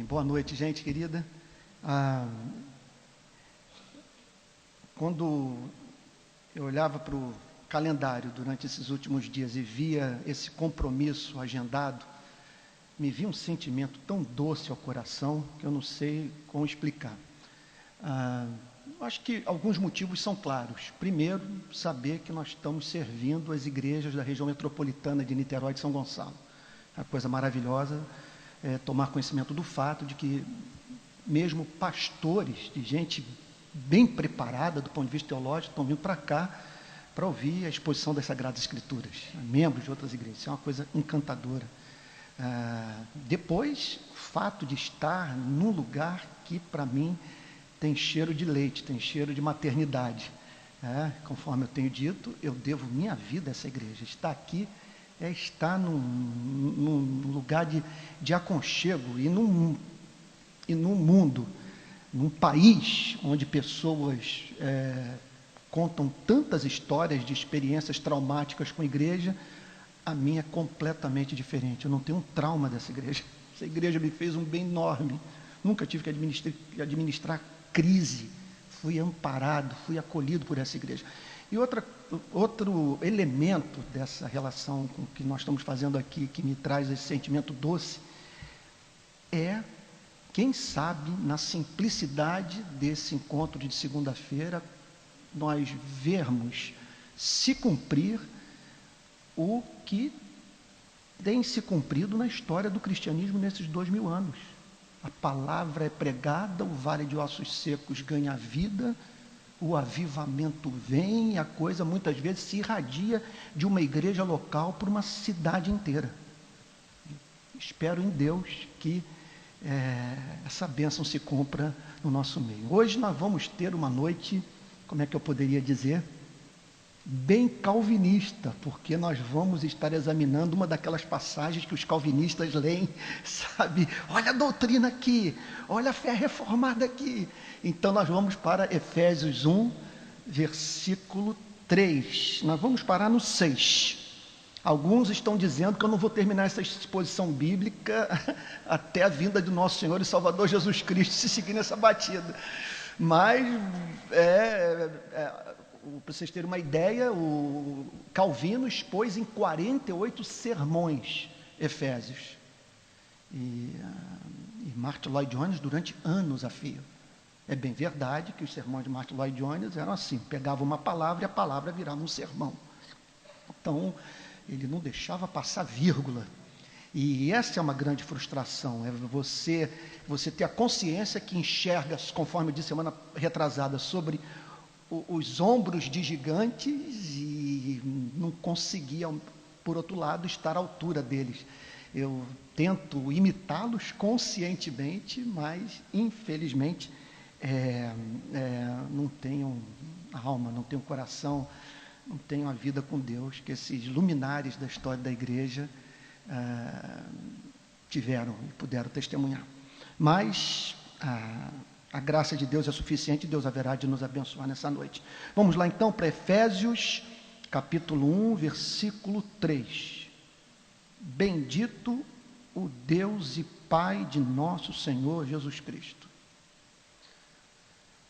Amém. Boa noite, gente querida. Quando eu olhava para o calendário durante esses últimos dias e via esse compromisso agendado, me vi um sentimento tão doce ao coração que eu não sei como explicar. Acho que alguns motivos são claros. Primeiro, saber que nós estamos servindo as igrejas da região metropolitana de Niterói e de São Gonçalo. É uma coisa maravilhosa tomar conhecimento do fato de que mesmo pastores, de gente bem preparada do ponto de vista teológico, estão vindo para cá para ouvir a exposição das Sagradas Escrituras, membros de outras igrejas. Isso é uma coisa encantadora. Depois, o fato de estar num lugar que, para mim, tem cheiro de leite, tem cheiro de maternidade. Conforme eu tenho dito, eu devo minha vida a essa igreja. Estar aqui é estar num lugar de aconchego e num mundo, num país onde pessoas contam tantas histórias de experiências traumáticas com a igreja. A minha é completamente diferente. Eu não tenho um trauma dessa igreja. Essa igreja me fez um bem enorme. Nunca tive que administrar crise. Fui amparado, fui acolhido por essa igreja. E outro elemento dessa relação com o que nós estamos fazendo aqui, que me traz esse sentimento doce, é, quem sabe, na simplicidade desse encontro de segunda-feira, nós vermos se cumprir o que tem se cumprido na história do cristianismo nesses 2000 anos. A palavra é pregada, o vale de ossos secos ganha vida, o avivamento vem, e a coisa muitas vezes se irradia de uma igreja local para uma cidade inteira. Espero em Deus que essa bênção se cumpra no nosso meio. Hoje nós vamos ter uma noite, como é que eu poderia dizer, bem calvinista, porque nós vamos estar examinando uma daquelas passagens que os calvinistas leem, sabe? Olha a doutrina aqui, olha a fé reformada aqui. Então nós vamos para Efésios 1, versículo 3. Nós vamos parar no 6. Alguns estão dizendo que eu não vou terminar essa exposição bíblica até a vinda do nosso Senhor e Salvador Jesus Cristo, se seguir nessa batida. Mas para vocês terem uma ideia, o Calvino expôs em 48 sermões Efésios. E Martin Lloyd Jones durante anos a fio. É bem verdade que os sermões de Martin Lloyd Jones eram assim, pegava uma palavra e a palavra virava um sermão. Então, ele não deixava passar vírgula. E essa é uma grande frustração, é você ter a consciência que enxerga, conforme eu disse semana retrasada, sobre os ombros de gigantes e não conseguia, por outro lado, estar à altura deles. Eu tento imitá-los conscientemente, mas, infelizmente, não tenho alma, não tenho coração, não tenho a vida com Deus que esses luminares da história da igreja tiveram e puderam testemunhar. Mas a graça de Deus é suficiente e Deus haverá de nos abençoar nessa noite. Vamos lá então para Efésios, capítulo 1, versículo 3. Bendito o Deus e Pai de nosso Senhor Jesus Cristo.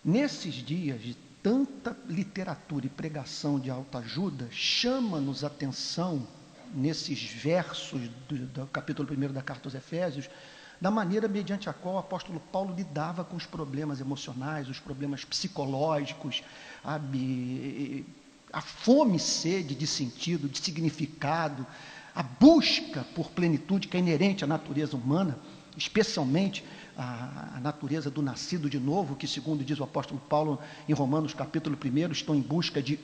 Nesses dias de tanta literatura e pregação de autoajuda, chama-nos a atenção, nesses versos do capítulo 1 da carta aos Efésios, da maneira mediante a qual o apóstolo Paulo lidava com os problemas emocionais, os problemas psicológicos, a fome e sede de sentido, de significado, a busca por plenitude que é inerente à natureza humana, especialmente a natureza do nascido de novo, que, segundo diz o apóstolo Paulo em Romanos capítulo 1, estão em busca de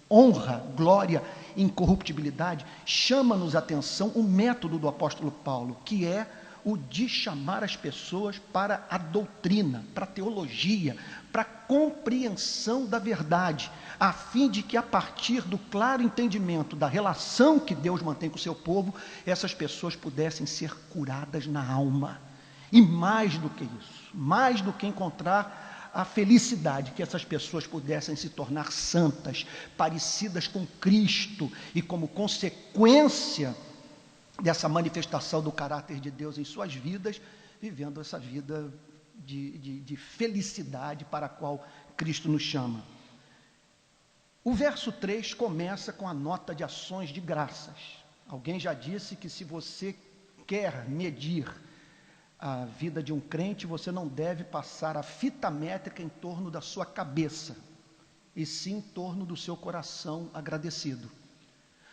honra, glória e incorruptibilidade. Chama-nos a atenção o método do apóstolo Paulo, que é o de chamar as pessoas para a doutrina, para a teologia, para a compreensão da verdade, a fim de que, a partir do claro entendimento da relação que Deus mantém com o seu povo, essas pessoas pudessem ser curadas na alma. E mais do que isso, mais do que encontrar a felicidade, que essas pessoas pudessem se tornar santas, parecidas com Cristo, e como consequência dessa manifestação do caráter de Deus em suas vidas, vivendo essa vida de felicidade para a qual Cristo nos chama. O verso 3 começa com a nota de ações de graças. Alguém já disse que se você quer medir a vida de um crente, você não deve passar a fita métrica em torno da sua cabeça, e sim em torno do seu coração agradecido.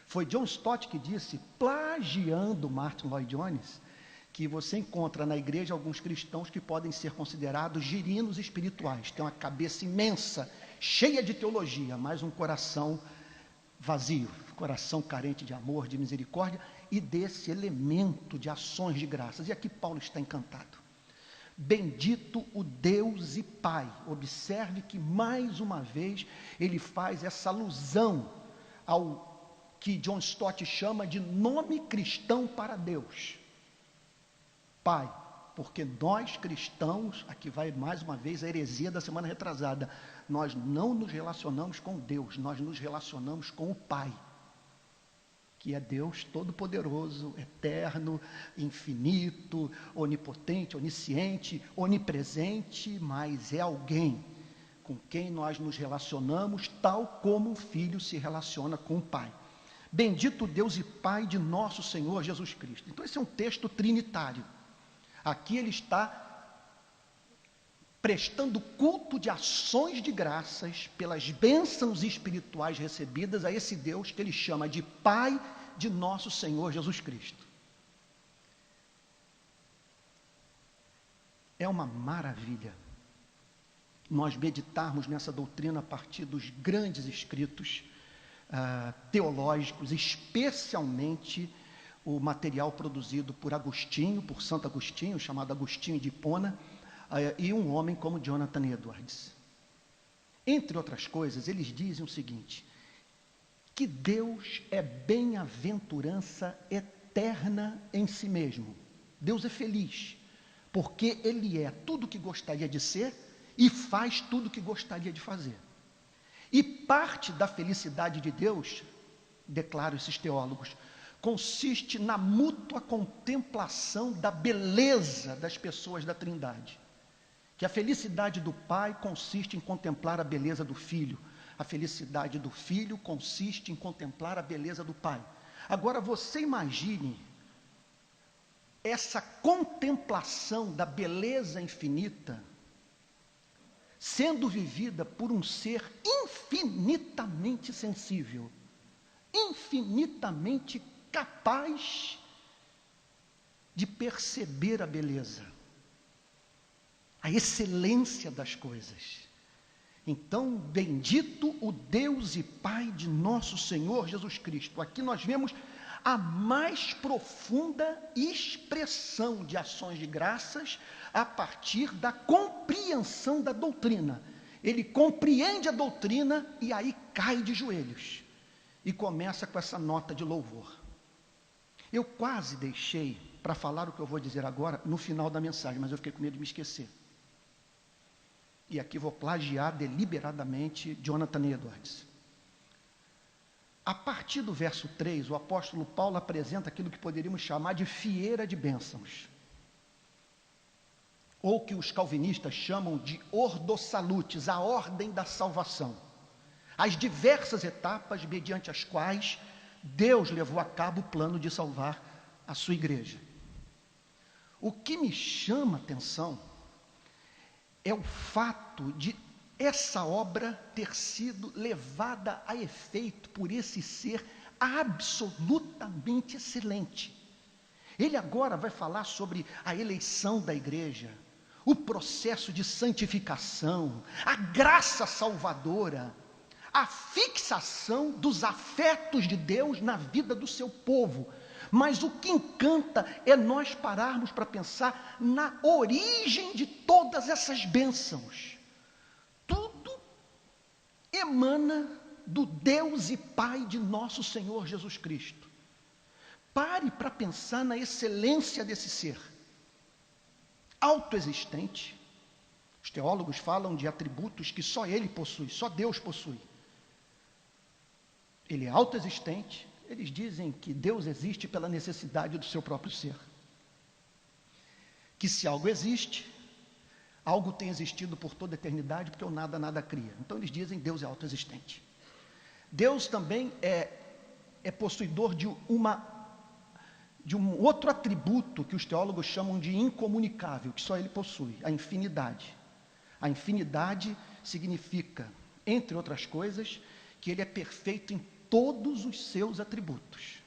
Foi John Stott que disse, plagiando Martin Lloyd Jones, que você encontra na igreja alguns cristãos que podem ser considerados girinos espirituais, têm uma cabeça imensa, cheia de teologia, mas um coração vazio, coração carente de amor, de misericórdia e desse elemento de ações de graças. E aqui Paulo está encantado. Bendito o Deus e Pai. Observe que mais uma vez ele faz essa alusão ao que John Stott chama de nome cristão para Deus. Pai, porque nós cristãos, aqui vai mais uma vez a heresia da semana retrasada, nós não nos relacionamos com Deus, nós nos relacionamos com o Pai, que é Deus todo-poderoso, eterno, infinito, onipotente, onisciente, onipresente, mas é alguém com quem nós nos relacionamos tal como um filho se relaciona com o Pai. Bendito Deus e Pai de nosso Senhor Jesus Cristo. Então esse é um texto trinitário. Aqui ele está prestando culto de ações de graças pelas bênçãos espirituais recebidas a esse Deus que ele chama de Pai de nosso Senhor Jesus Cristo. É uma maravilha nós meditarmos nessa doutrina a partir dos grandes escritos teológicos, especialmente o material produzido por Agostinho, por Santo Agostinho, chamado Agostinho de Hipona, e um homem como Jonathan Edwards. Entre outras coisas, eles dizem o seguinte, que Deus é bem-aventurança eterna em si mesmo. Deus é feliz, porque Ele é tudo o que gostaria de ser e faz tudo o que gostaria de fazer. E parte da felicidade de Deus, declaram esses teólogos, consiste na mútua contemplação da beleza das pessoas da Trindade. Que a felicidade do Pai consiste em contemplar a beleza do Filho. A felicidade do Filho consiste em contemplar a beleza do Pai. Agora você imagine essa contemplação da beleza infinita sendo vivida por um ser infinitamente sensível, infinitamente capaz de perceber a beleza, a excelência das coisas. Então, bendito o Deus e Pai de nosso Senhor Jesus Cristo. Aqui nós vemos a mais profunda expressão de ações de graças a partir da compreensão da doutrina. Ele compreende a doutrina e aí cai de joelhos e começa com essa nota de louvor. Eu quase deixei para falar o que eu vou dizer agora no final da mensagem, mas eu fiquei com medo de me esquecer. E aqui vou plagiar deliberadamente Jonathan Edwards. A partir do verso 3, o apóstolo Paulo apresenta aquilo que poderíamos chamar de fieira de bênçãos, ou que os calvinistas chamam de ordo salutis, a ordem da salvação. As diversas etapas mediante as quais Deus levou a cabo o plano de salvar a sua igreja. O que me chama a atenção é o fato de essa obra ter sido levada a efeito por esse ser absolutamente excelente. Ele agora vai falar sobre a eleição da igreja, o processo de santificação, a graça salvadora, a fixação dos afetos de Deus na vida do seu povo. Mas o que encanta é nós pararmos para pensar na origem de todas essas bênçãos. Tudo emana do Deus e Pai de nosso Senhor Jesus Cristo. Pare para pensar na excelência desse ser. Autoexistente. Os teólogos falam de atributos que só Ele possui, só Deus possui. Ele é autoexistente. Eles dizem que Deus existe pela necessidade do seu próprio ser. que se algo existe, algo tem existido por toda a eternidade, porque o nada cria. Então eles dizem Deus é autoexistente. Deus também é possuidor de um outro atributo que os teólogos chamam de incomunicável, que só ele possui, a infinidade. A infinidade significa, entre outras coisas, que ele é perfeito em todos os seus atributos.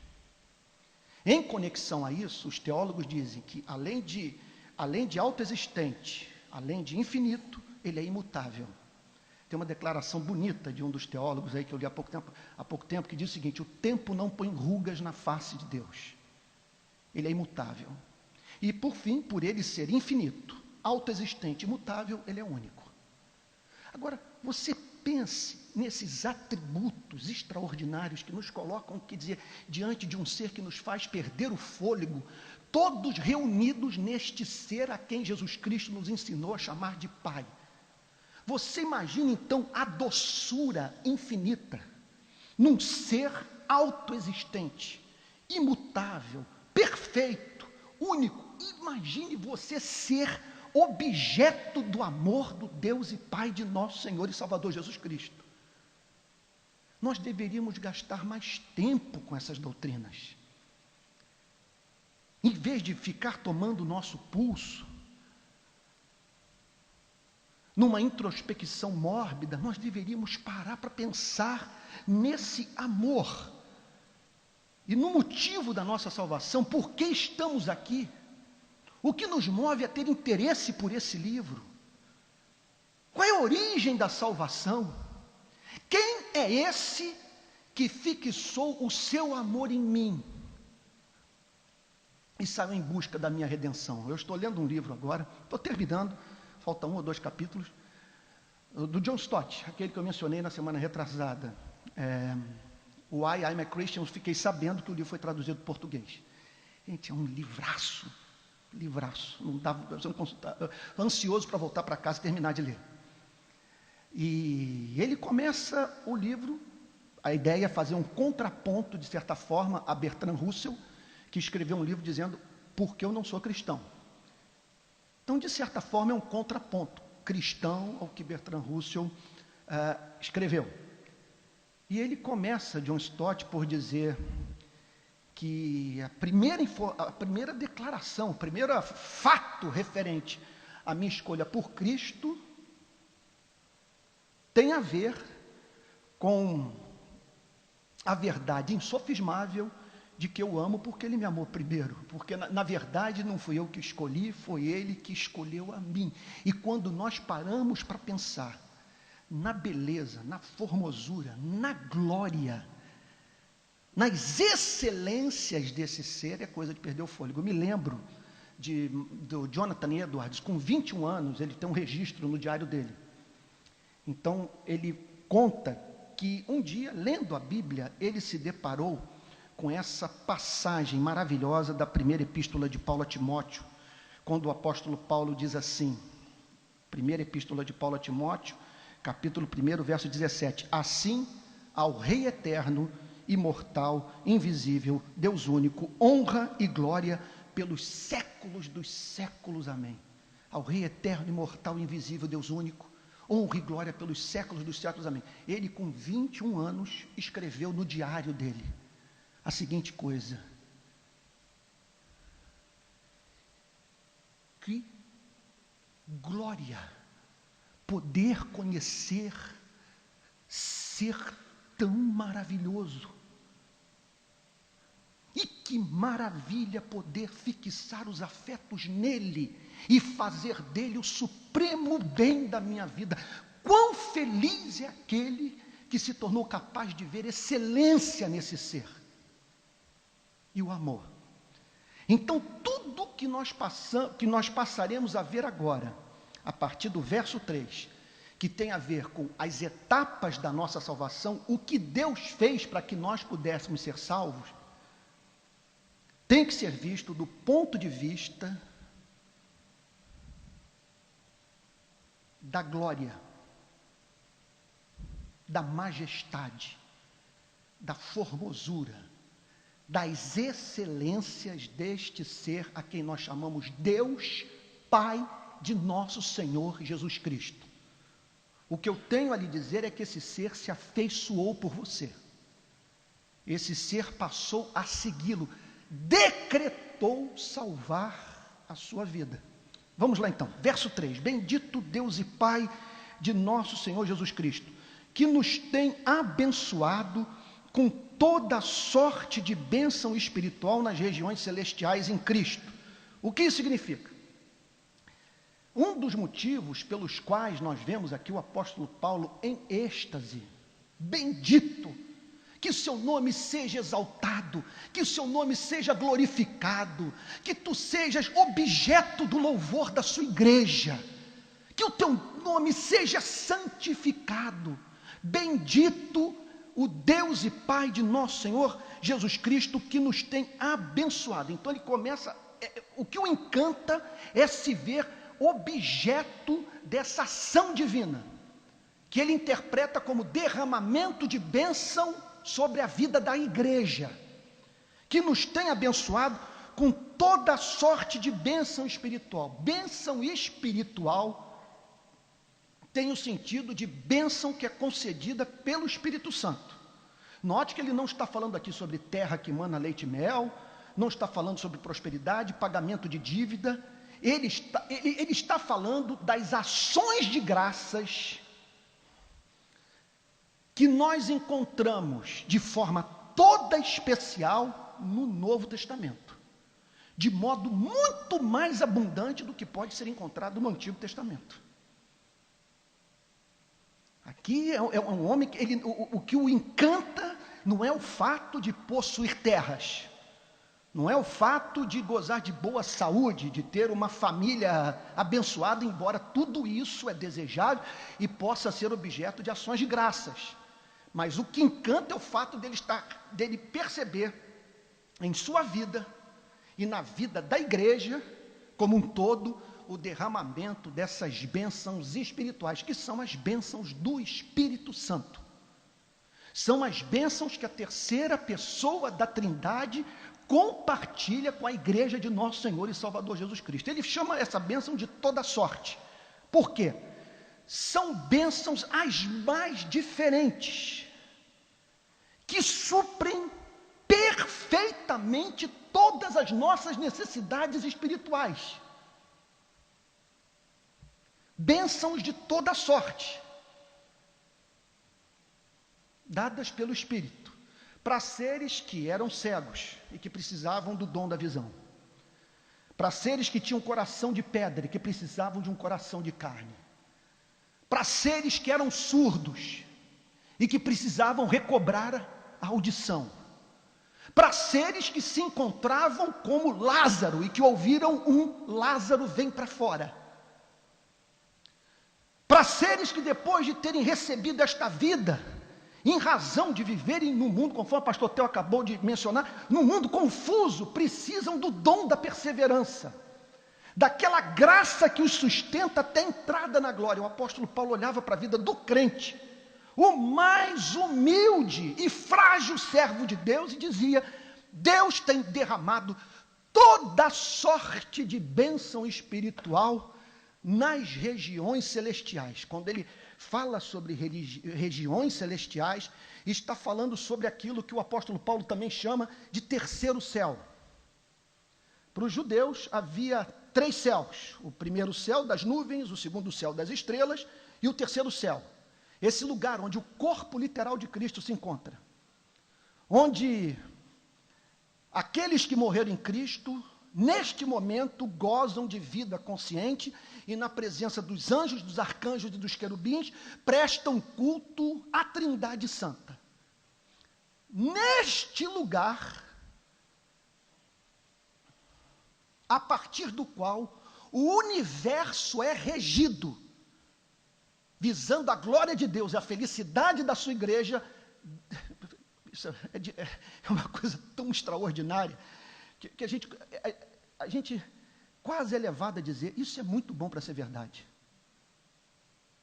Em conexão a isso, os teólogos dizem que além de autoexistente, além de infinito, ele é imutável. Tem uma declaração bonita de um dos teólogos aí que eu li há pouco tempo, que diz o seguinte: o tempo não põe rugas na face de Deus. Ele é imutável. E por fim, por ele ser infinito, autoexistente, imutável, ele é único. Agora, você pense nesses atributos extraordinários que nos colocam, quer dizer, diante de um ser que nos faz perder o fôlego, todos reunidos neste ser a quem Jesus Cristo nos ensinou a chamar de Pai. Você imagina então a doçura infinita num ser autoexistente, imutável, perfeito, único. Imagine você ser objeto do amor do Deus e Pai de nosso Senhor e Salvador Jesus Cristo. Nós deveríamos gastar mais tempo com essas doutrinas. Em vez de ficar tomando o nosso pulso, numa introspecção mórbida, nós deveríamos parar para pensar nesse amor e no motivo da nossa salvação. Por que estamos aqui? O que nos move a ter interesse por esse livro? Qual é a origem da salvação? Quem é esse que fixou o seu amor em mim e saiu em busca da minha redenção? Eu estou lendo um livro agora, estou terminando, falta 1 ou 2 capítulos, do John Stott, aquele que eu mencionei na semana retrasada. Why I'm a Christian. Fiquei sabendo que o livro foi traduzido para português. Gente, é um livraço, não dava, eu não consultava, ansioso para voltar para casa e terminar de ler. E ele começa o livro, a ideia é fazer um contraponto, de certa forma, a Bertrand Russell, que escreveu um livro dizendo por que eu não sou cristão. Então, de certa forma, é um contraponto cristão ao que Bertrand Russell escreveu. E ele começa, John Stott, por dizer que a primeira declaração, o primeiro fato referente à minha escolha por Cristo tem a ver com a verdade insofismável de que eu amo porque Ele me amou primeiro, porque na verdade não fui eu que escolhi, foi Ele que escolheu a mim. E quando nós paramos para pensar na beleza, na formosura, na glória, nas excelências desse ser, é coisa de perder o fôlego. Eu me lembro do Jonathan Edwards, com 21 anos, ele tem um registro no diário dele. Então, ele conta que um dia, lendo a Bíblia, ele se deparou com essa passagem maravilhosa da primeira epístola de Paulo a Timóteo, quando o apóstolo Paulo diz assim, primeira epístola de Paulo a Timóteo, capítulo 1, verso 17, assim, ao Rei eterno, imortal, invisível, Deus único, honra e glória pelos séculos dos séculos, amém. Ao Rei eterno, imortal, invisível, Deus único, honra e glória pelos séculos dos séculos, amém. Ele, com 21 anos, escreveu no diário dele a seguinte coisa: que glória poder conhecer ser tão maravilhoso, e que maravilha poder fixar os afetos nele e fazer dele o supremo bem da minha vida. Quão feliz é aquele que se tornou capaz de ver excelência nesse ser. E o amor. Então, tudo que nós passaremos a ver agora, a partir do verso 3, que tem a ver com as etapas da nossa salvação, o que Deus fez para que nós pudéssemos ser salvos, tem que ser visto do ponto de vista da glória, da majestade, da formosura, das excelências deste ser a quem nós chamamos Deus Pai de nosso Senhor Jesus Cristo. O que eu tenho a lhe dizer é que esse ser se afeiçoou por você. Esse ser passou a segui-lo, decretou salvar a sua vida. Vamos lá então, verso 3. Bendito Deus e Pai de nosso Senhor Jesus Cristo, que nos tem abençoado com toda sorte de bênção espiritual nas regiões celestiais em Cristo. O que isso significa? Um dos motivos pelos quais nós vemos aqui o apóstolo Paulo em êxtase, bendito, que o seu nome seja exaltado, que o seu nome seja glorificado, que tu sejas objeto do louvor da sua igreja, que o teu nome seja santificado. Bendito o Deus e Pai de nosso Senhor Jesus Cristo, que nos tem abençoado. Então ele começa, o que o encanta é se ver objeto dessa ação divina, que ele interpreta como derramamento de bênção sobre a vida da igreja, que nos tem abençoado com toda sorte de bênção espiritual. Bênção espiritual tem o sentido de bênção que é concedida pelo Espírito Santo. Note que ele não está falando aqui sobre terra que mana leite e mel, não está falando sobre prosperidade, pagamento de dívida. Ele está falando das ações de graças que nós encontramos de forma toda especial no Novo Testamento, de modo muito mais abundante do que pode ser encontrado no Antigo Testamento. Aqui é um homem que o que o encanta não é o fato de possuir terras, não é o fato de gozar de boa saúde, de ter uma família abençoada, embora tudo isso é desejável e possa ser objeto de ações de graças. Mas o que encanta é o fato dele perceber em sua vida e na vida da igreja como um todo o derramamento dessas bênçãos espirituais, que são as bênçãos do Espírito Santo. São as bênçãos que a terceira pessoa da Trindade compartilha com a igreja de nosso Senhor e Salvador Jesus Cristo. Ele chama essa bênção de toda sorte. Por quê? São bênçãos as mais diferentes, que suprem perfeitamente todas as nossas necessidades espirituais. Bênçãos de toda sorte, dadas pelo Espírito, para seres que eram cegos e que precisavam do dom da visão, para seres que tinham coração de pedra e que precisavam de um coração de carne, para seres que eram surdos e que precisavam recobrar a audição, para seres que se encontravam como Lázaro e que ouviram um Lázaro vem para fora, para seres que depois de terem recebido esta vida, em razão de viverem no mundo, conforme o pastor Theo acabou de mencionar, num mundo confuso, precisam do dom da perseverança, daquela graça que os sustenta até a entrada na glória. O apóstolo Paulo olhava para a vida do crente, o mais humilde e frágil servo de Deus, e dizia: Deus tem derramado toda sorte de bênção espiritual nas regiões celestiais. Quando ele fala sobre regiões celestiais, está falando sobre aquilo que o apóstolo Paulo também chama de terceiro céu. Para os judeus havia 3 céus: o primeiro céu das nuvens, o segundo céu das estrelas e o terceiro céu. Esse lugar onde o corpo literal de Cristo se encontra, onde aqueles que morreram em Cristo, neste momento, gozam de vida consciente e na presença dos anjos, dos arcanjos e dos querubins, prestam culto à Trindade Santa. Neste lugar, a partir do qual o universo é regido, visando a glória de Deus e a felicidade da sua igreja. Isso é uma coisa tão extraordinária, que a gente quase é levado a dizer: isso é muito bom para ser verdade,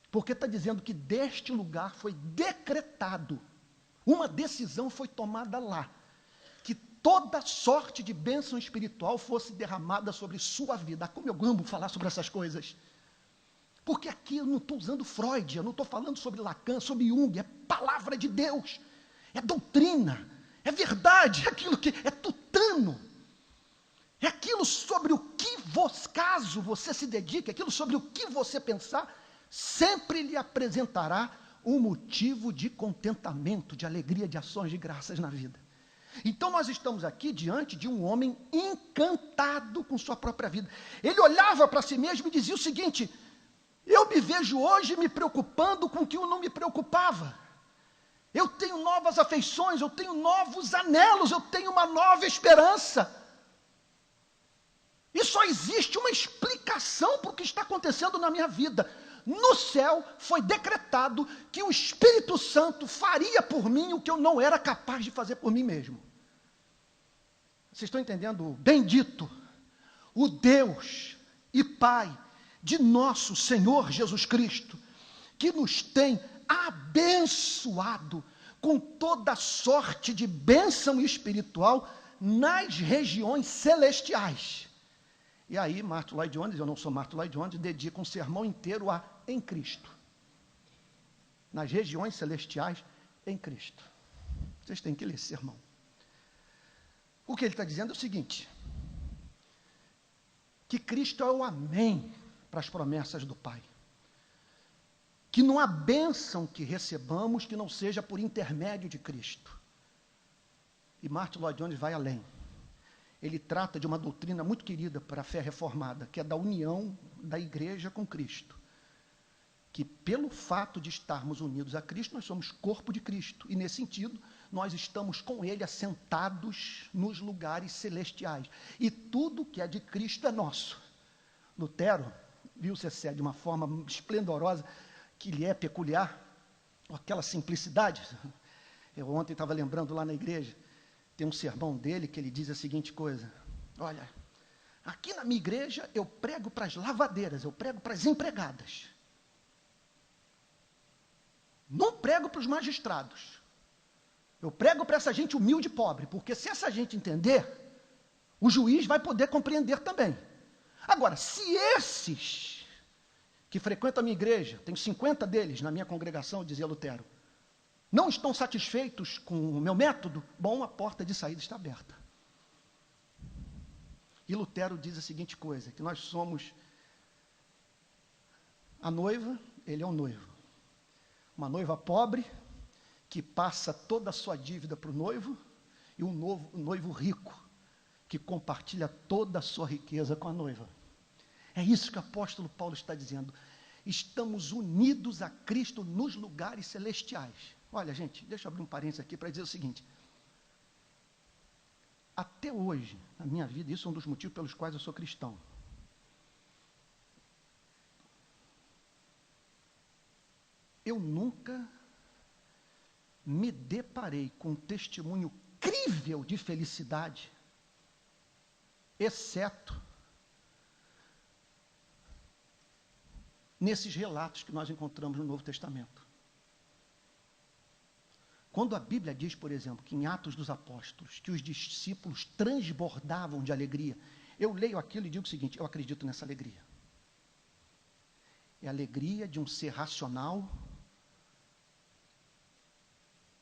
porque está dizendo que deste lugar foi decretado, uma decisão foi tomada lá, que toda sorte de bênção espiritual fosse derramada sobre sua vida. Ah, como eu amo falar sobre essas coisas. Porque aqui eu não estou usando Freud, eu não estou falando sobre Lacan, sobre Jung, é palavra de Deus, é doutrina, é verdade, é aquilo que é tutano, é aquilo sobre o que caso você se dedique, aquilo sobre o que você pensar, sempre lhe apresentará um motivo de contentamento, de alegria, de ações de graças na vida. Então nós estamos aqui diante de um homem encantado com sua própria vida. Ele olhava para si mesmo e dizia o seguinte: eu me vejo hoje me preocupando com o que eu não me preocupava. Eu tenho novas afeições, eu tenho novos anelos, eu tenho uma nova esperança. E só existe uma explicação para o que está acontecendo na minha vida. No céu foi decretado que o Espírito Santo faria por mim o que eu não era capaz de fazer por mim mesmo. Vocês estão entendendo? Bendito o Deus e Pai de nosso Senhor Jesus Cristo, que nos tem abençoado com toda sorte de bênção espiritual nas regiões celestiais. E aí, Martin Lloyd Jones, eu não sou Martin Lloyd Jones, dedica um sermão inteiro a em Cristo. Nas regiões celestiais, em Cristo. Vocês têm que ler esse sermão. O que ele está dizendo é o seguinte: que Cristo é o amém para as promessas do Pai. Que não há bênção que recebamos que não seja por intermédio de Cristo. E Martin Lloyd Jones vai além. Ele trata de uma doutrina muito querida para a fé reformada, que é da união da igreja com Cristo. Que pelo fato de estarmos unidos a Cristo, nós somos corpo de Cristo. E nesse sentido, nós estamos com Ele assentados nos lugares celestiais. E tudo que é de Cristo é nosso. Lutero viu-se de uma forma esplendorosa, que lhe é peculiar, aquela simplicidade. Eu ontem estava lembrando lá na igreja, tem um sermão dele que ele diz a seguinte coisa: olha, aqui na minha igreja eu prego para as lavadeiras, eu prego para as empregadas. Não prego para os magistrados. Eu prego para essa gente humilde e pobre, porque se essa gente entender, o juiz vai poder compreender também. Agora, se esses que frequentam a minha igreja, tenho 50 deles na minha congregação, dizia Lutero, não estão satisfeitos com o meu método, bom, a porta de saída está aberta. E Lutero diz a seguinte coisa, que nós somos a noiva, ele é o noivo. Uma noiva pobre, que passa toda a sua dívida para o noivo, e um noivo rico, que compartilha toda a sua riqueza com a noiva. É isso que o apóstolo Paulo está dizendo. Estamos unidos a Cristo nos lugares celestiais. Olha, gente, deixa eu abrir um parênteses aqui para dizer o seguinte. Até hoje, na minha vida, isso é um dos motivos pelos quais eu sou cristão. Eu nunca me deparei com um testemunho crível de felicidade, exceto nesses relatos que nós encontramos no Novo Testamento. Quando a Bíblia diz, por exemplo, que em Atos dos Apóstolos, que os discípulos transbordavam de alegria, eu leio aquilo e digo o seguinte: eu acredito nessa alegria. É a alegria de um ser racional,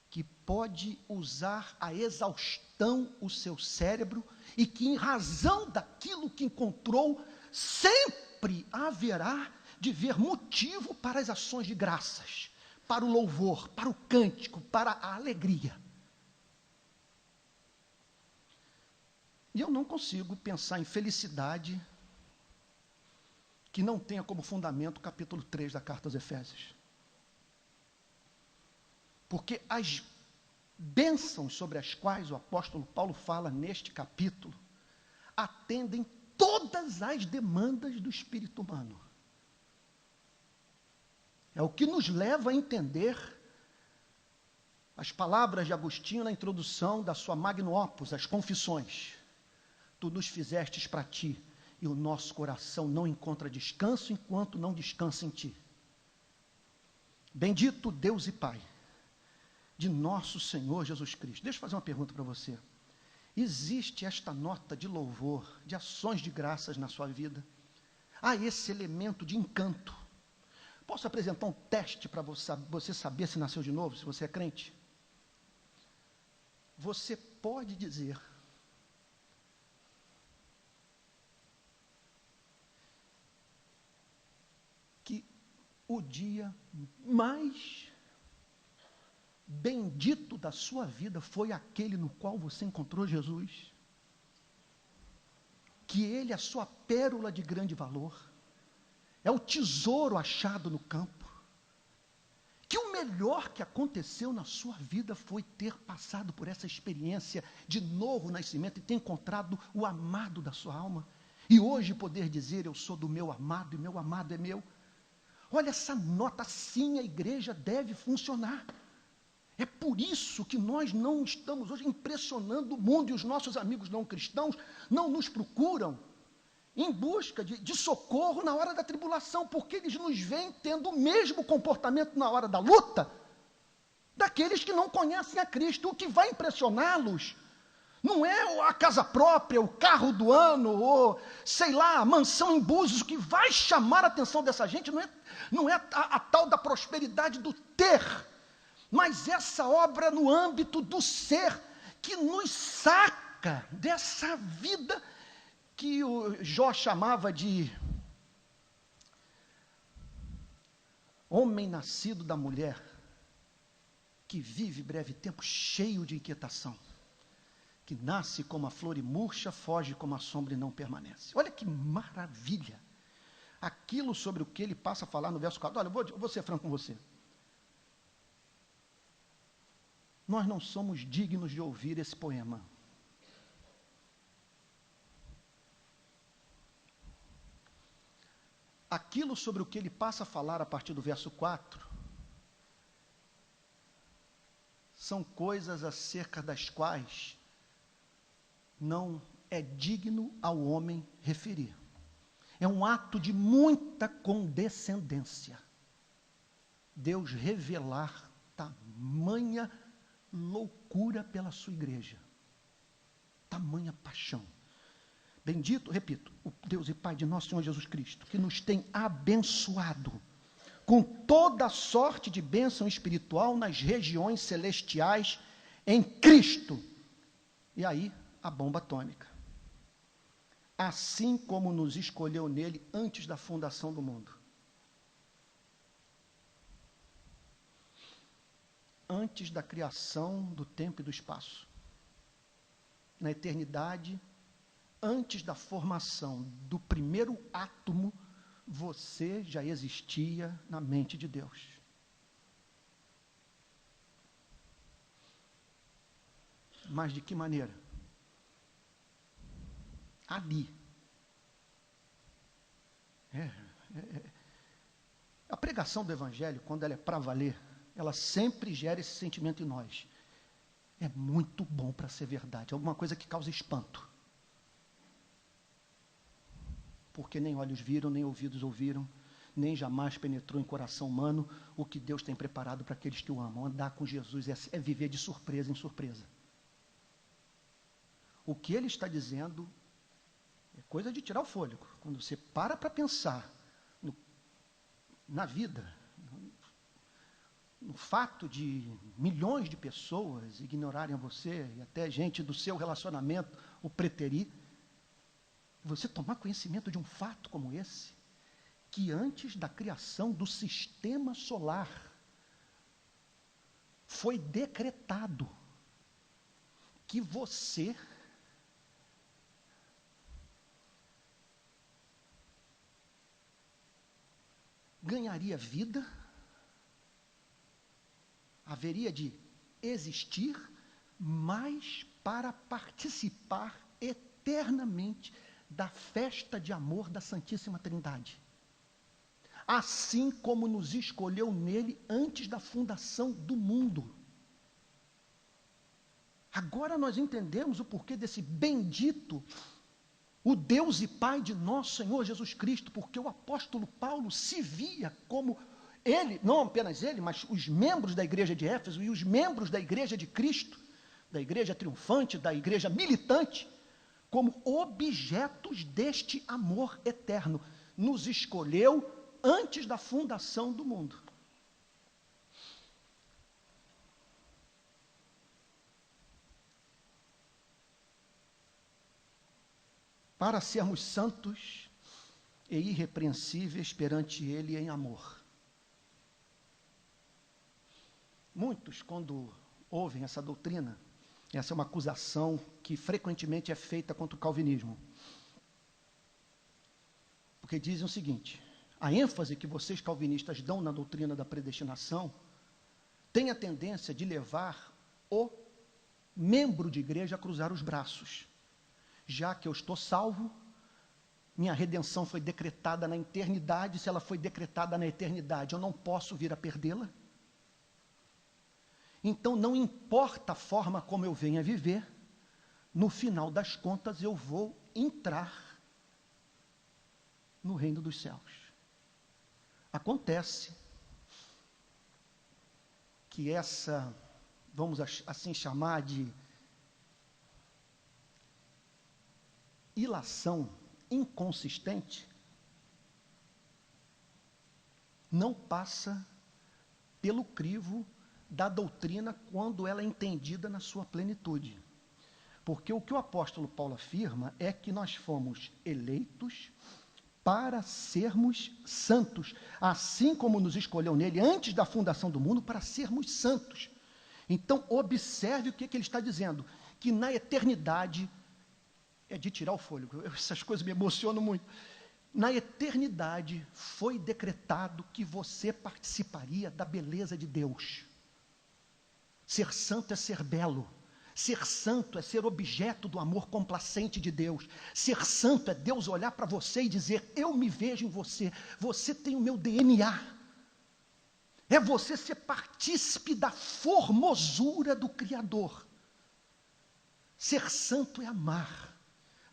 que pode usar a exaustão o seu cérebro e que, em razão daquilo que encontrou, sempre haverá de ver motivo para as ações de graças, para o louvor, para o cântico, para a alegria. E eu não consigo pensar em felicidade que não tenha como fundamento o capítulo 3 da carta aos Efésios. Porque as bênçãos sobre as quais o apóstolo Paulo fala neste capítulo atendem todas as demandas do espírito humano. É o que nos leva a entender as palavras de Agostinho na introdução da sua Magno Opus, as Confissões. Tu nos fizestes para ti, e o nosso coração não encontra descanso enquanto não descansa em ti. Bendito Deus e Pai de nosso Senhor Jesus Cristo. Deixa eu fazer uma pergunta para você. existe esta nota de louvor, de ações de graças na sua vida. Há esse elemento de encanto. Posso apresentar um teste para você saber se nasceu de novo, se você é crente? Você pode dizer que o dia mais bendito da sua vida foi aquele no qual você encontrou Jesus, que ele é a sua pérola de grande valor, é o tesouro achado no campo, que o melhor que aconteceu na sua vida foi ter passado por essa experiência de novo nascimento e ter encontrado o amado da sua alma, e hoje poder dizer: eu sou do meu amado e meu amado é meu. Olha essa nota, assim a igreja deve funcionar. É por isso que nós não estamos hoje impressionando o mundo, e os nossos amigos não cristãos não nos procuram em busca de socorro na hora da tribulação, porque eles nos veem tendo o mesmo comportamento na hora da luta daqueles que não conhecem a Cristo. O que vai impressioná-los não é a casa própria, o carro do ano, ou sei lá, a mansão em Búzios. O que vai chamar a atenção dessa gente não é a tal da prosperidade do ter, mas essa obra no âmbito do ser, que nos saca dessa vida que o Jó chamava de homem nascido da mulher, que vive breve tempo cheio de inquietação, que nasce como a flor e murcha, foge como a sombra e não permanece. Olha que maravilha, aquilo sobre o que ele passa a falar no verso 4. Olha, eu vou ser franco com você. Nós não somos dignos de ouvir esse poema. Aquilo sobre o que ele passa a falar a partir do verso 4, são coisas acerca das quais não é digno ao homem referir. É um ato de muita condescendência. Deus revelar tamanha loucura pela sua igreja, tamanha paixão. Bendito, repito, o Deus e Pai de nosso Senhor Jesus Cristo, que nos tem abençoado com toda sorte de bênção espiritual nas regiões celestiais em Cristo. E aí, a bomba atômica. Assim como nos escolheu nele antes da fundação do mundo. Antes da criação do tempo e do espaço. Na eternidade, antes da formação do primeiro átomo, você já existia na mente de Deus. Mas de que maneira? Ali. A pregação do Evangelho, quando ela é para valer, ela sempre gera esse sentimento em nós. É muito bom para ser verdade, alguma coisa que causa espanto. Porque nem olhos viram, nem ouvidos ouviram, nem jamais penetrou em coração humano o que Deus tem preparado para aqueles que o amam. Andar com Jesus é viver de surpresa em surpresa. O que ele está dizendo é coisa de tirar o fôlego. Quando você para pensar na vida, no fato de milhões de pessoas ignorarem você, e até gente do seu relacionamento o preterir, você tomar conhecimento de um fato como esse, que antes da criação do sistema solar, foi decretado que você ganharia vida, haveria de existir, mas para participar eternamente da festa de amor da Santíssima Trindade. Assim como nos escolheu nele antes da fundação do mundo. Agora nós entendemos o porquê desse bendito, o Deus e Pai de nosso Senhor Jesus Cristo, porque o apóstolo Paulo se via como ele, não apenas ele, mas os membros da igreja de Éfeso e os membros da igreja de Cristo, da igreja triunfante, da igreja militante, como objetos deste amor eterno. Nos escolheu antes da fundação do mundo. Para sermos santos e irrepreensíveis perante Ele em amor. Muitos, quando ouvem essa doutrina, essa é uma acusação que frequentemente é feita contra o calvinismo. Porque dizem o seguinte: a ênfase que vocês calvinistas dão na doutrina da predestinação tem a tendência de levar o membro de igreja a cruzar os braços. Já que eu estou salvo, minha redenção foi decretada na eternidade, se ela foi decretada na eternidade, eu não posso vir a perdê-la. Então, não importa a forma como eu venha viver, no final das contas eu vou entrar no reino dos céus. Acontece que essa, vamos assim chamar de ilação inconsistente, não passa pelo crivo da doutrina quando ela é entendida na sua plenitude. Porque o que o apóstolo Paulo afirma é que nós fomos eleitos para sermos santos, assim como nos escolheu nele antes da fundação do mundo para sermos santos. Então, observe o que ele está dizendo, que na eternidade, é de tirar o fôlego, essas coisas me emocionam muito. Na eternidade foi decretado que você participaria da beleza de Deus. Ser santo é ser belo. Ser santo é ser objeto do amor complacente de Deus. Ser santo é Deus olhar para você e dizer: eu me vejo em você, você tem o meu DNA. É você ser partícipe da formosura do Criador. Ser santo é amar.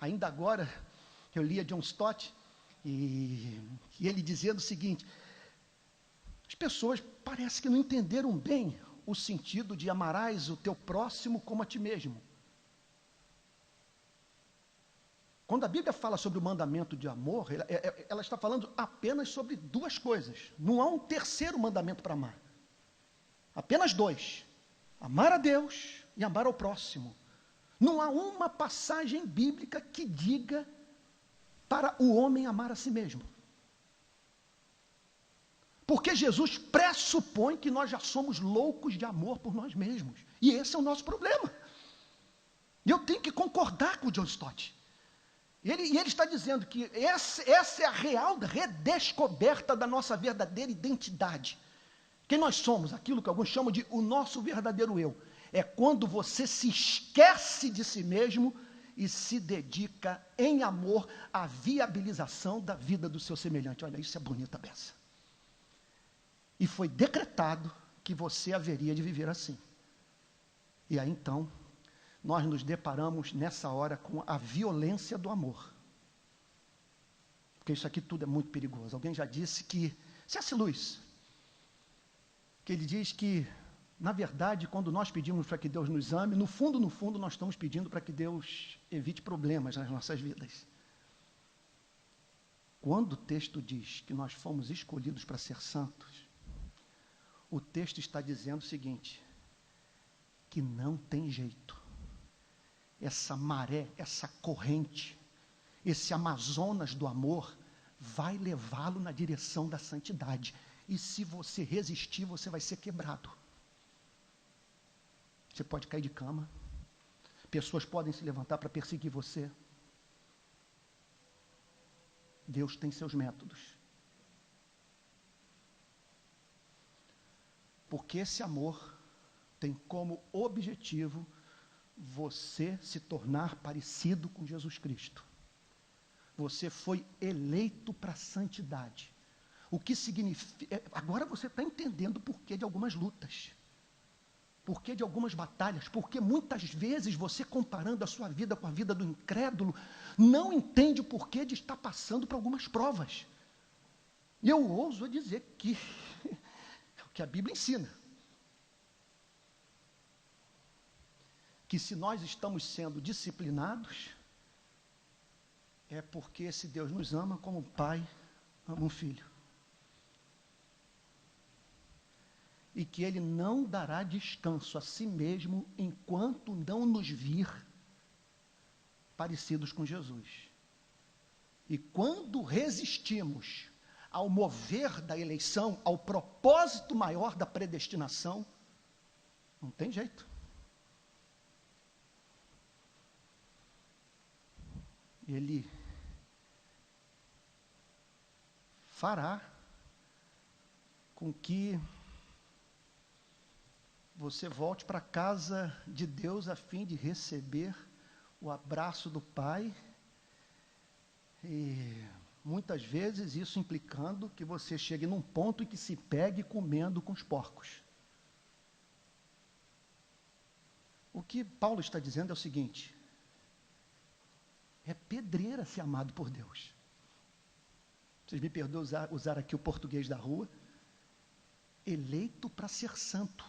Ainda agora, eu lia John Stott, e ele dizendo o seguinte: as pessoas parece que não entenderam bem o sentido de amarás o teu próximo como a ti mesmo. Quando a Bíblia fala sobre o mandamento de amor, ela está falando apenas sobre duas coisas. Não há um terceiro mandamento para amar. Apenas dois: amar a Deus e amar ao próximo. Não há uma passagem bíblica que diga para o homem amar a si mesmo. Porque Jesus pressupõe que nós já somos loucos de amor por nós mesmos. E esse é o nosso problema. E eu tenho que concordar com o John Stott. Ele está dizendo que essa é a real redescoberta da nossa verdadeira identidade. Quem nós somos, aquilo que alguns chamam de o nosso verdadeiro eu. É quando você se esquece de si mesmo e se dedica em amor à viabilização da vida do seu semelhante. Olha, isso é bonita beça. E foi decretado que você haveria de viver assim. E aí então, nós nos deparamos nessa hora com a violência do amor. Porque isso aqui tudo é muito perigoso. Alguém já disse que, C.S. Lewis, que ele diz que, na verdade, quando nós pedimos para que Deus nos ame, no fundo, nós estamos pedindo para que Deus evite problemas nas nossas vidas. Quando o texto diz que nós fomos escolhidos para ser santos, o texto está dizendo o seguinte: que não tem jeito. Essa maré, essa corrente, esse Amazonas do amor vai levá-lo na direção da santidade. E se você resistir, você vai ser quebrado. Você pode cair de cama. Pessoas podem se levantar para perseguir você. Deus tem seus métodos. Porque esse amor tem como objetivo você se tornar parecido com Jesus Cristo. Você foi eleito para a santidade. O que significa... Agora você está entendendo o porquê de algumas lutas. Porquê de algumas batalhas. Porque muitas vezes você, comparando a sua vida com a vida do incrédulo, não entende o porquê de estar passando por algumas provas. E eu ouso dizer que é o que a Bíblia ensina. que se nós estamos sendo disciplinados, é porque esse Deus nos ama como um pai ama um filho. E que Ele não dará descanso a si mesmo enquanto não nos vir parecidos com Jesus. E quando resistimos ao mover da eleição, ao propósito maior da predestinação, não tem jeito. Ele fará com que você volte para a casa de Deus a fim de receber o abraço do Pai, e muitas vezes isso implicando que você chegue num ponto em que se pegue comendo com os porcos. O que Paulo está dizendo é o seguinte: é pedreira ser amado por Deus. Vocês me perdoam usar aqui o português da rua. Eleito para ser santo.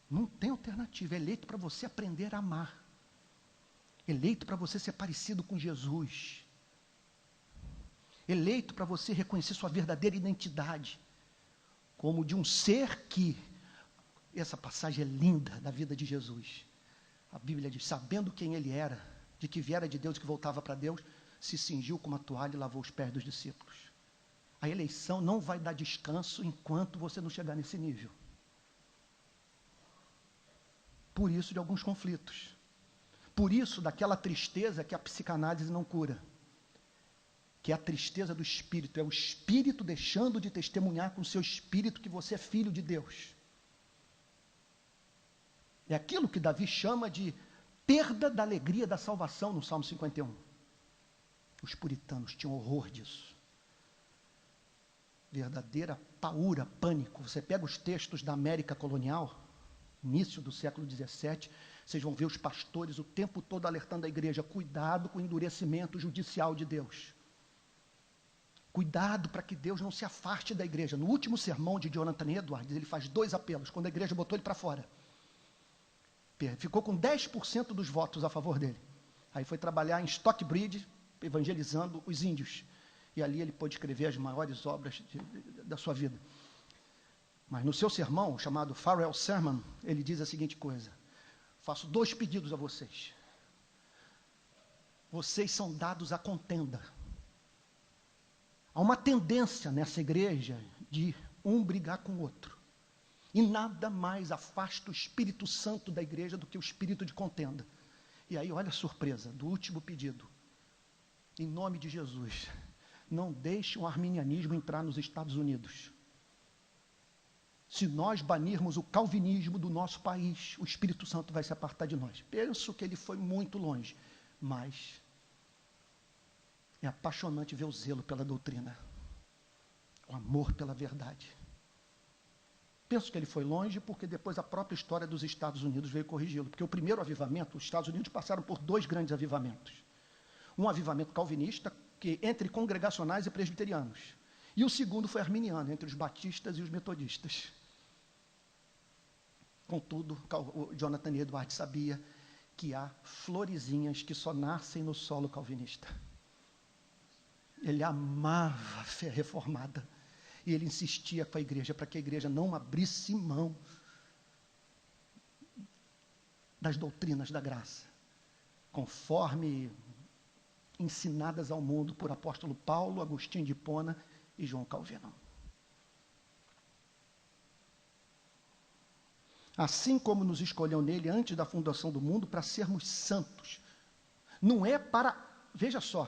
Não tem alternativa. Eleito para você aprender a amar. Eleito para você ser parecido com Jesus. Eleito para você reconhecer sua verdadeira identidade como de um ser que... Essa passagem é linda da vida de Jesus. A Bíblia diz: sabendo quem ele era, de que viera de Deus e que voltava para Deus, se cingiu com uma toalha e lavou os pés dos discípulos. A eleição não vai dar descanso enquanto você não chegar nesse nível. Por isso de alguns conflitos. Por isso daquela tristeza que a psicanálise não cura. Que é a tristeza do espírito. É o espírito deixando de testemunhar com o seu espírito que você é filho de Deus. É aquilo que Davi chama de perda da alegria da salvação no Salmo 51. Os puritanos tinham horror disso. Verdadeira paura, pânico. Você pega os textos da América colonial, início do século XVII, vocês vão ver os pastores o tempo todo alertando a igreja: cuidado com o endurecimento judicial de Deus. Cuidado para que Deus não se afaste da igreja. No último sermão de Jonathan Edwards, ele faz 2 apelos, quando a igreja botou ele para fora. Ficou com 10% dos votos a favor dele. Aí foi trabalhar em Stockbridge, evangelizando os índios. E ali ele pôde escrever as maiores obras da sua vida. Mas no seu sermão, chamado Farewell Sermon, ele diz a seguinte coisa: faço 2 pedidos a vocês. Vocês são dados à contenda. Há uma tendência nessa igreja de um brigar com o outro. E nada mais afasta o Espírito Santo da igreja do que o espírito de contenda. E aí, olha a surpresa do último pedido. Em nome de Jesus, não deixe o arminianismo entrar nos Estados Unidos. Se nós banirmos o calvinismo do nosso país, o Espírito Santo vai se apartar de nós. Penso que ele foi muito longe, mas é apaixonante ver o zelo pela doutrina, o amor pela verdade. Penso que ele foi longe porque depois a própria história dos Estados Unidos veio corrigi-lo. Porque o primeiro avivamento, os Estados Unidos passaram por 2 grandes avivamentos. Um avivamento calvinista, que entre congregacionais e presbiterianos. E o segundo foi arminiano, entre os batistas e os metodistas. Contudo, o Jonathan Edwards sabia que há florezinhas que só nascem no solo calvinista. Ele amava a fé reformada. E ele insistia com a igreja para que a igreja não abrisse mão das doutrinas da graça, conforme ensinadas ao mundo por apóstolo Paulo, Agostinho de Hipona e João Calvino. Assim como nos escolheu nele antes da fundação do mundo para sermos santos. Não é para, veja só,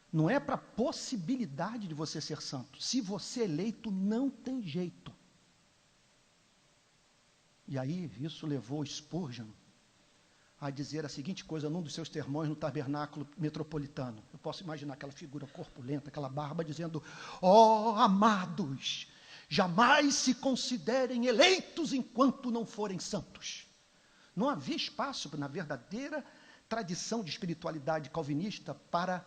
não é para a possibilidade de você ser santo. Se você é eleito, não tem jeito. E aí, isso levou Spurgeon a dizer a seguinte coisa num dos seus sermões no tabernáculo metropolitano. Eu posso imaginar aquela figura corpulenta, aquela barba, dizendo: ó amados, jamais se considerem eleitos enquanto não forem santos. Não havia espaço na verdadeira tradição de espiritualidade calvinista para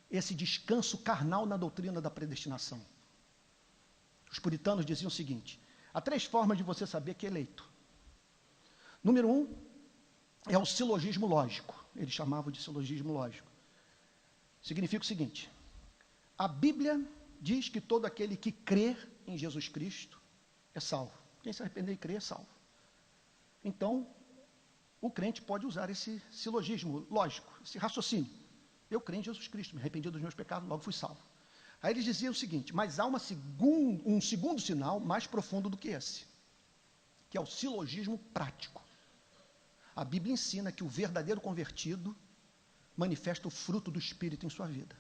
esse descanso carnal na doutrina da predestinação. Os puritanos diziam o seguinte: há 3 formas de você saber que é eleito. Número 1 é o silogismo lógico. Eles chamavam de silogismo lógico. Significa o seguinte: a Bíblia diz que todo aquele que crê em Jesus Cristo é salvo. Quem se arrepender e crer é salvo. Então, o crente pode usar esse silogismo lógico, esse raciocínio. Eu creio em Jesus Cristo, me arrependi dos meus pecados, logo fui salvo. Aí eles diziam o seguinte: mas há um segundo sinal mais profundo do que esse, que é o silogismo prático. A Bíblia ensina que o verdadeiro convertido manifesta o fruto do Espírito em sua vida.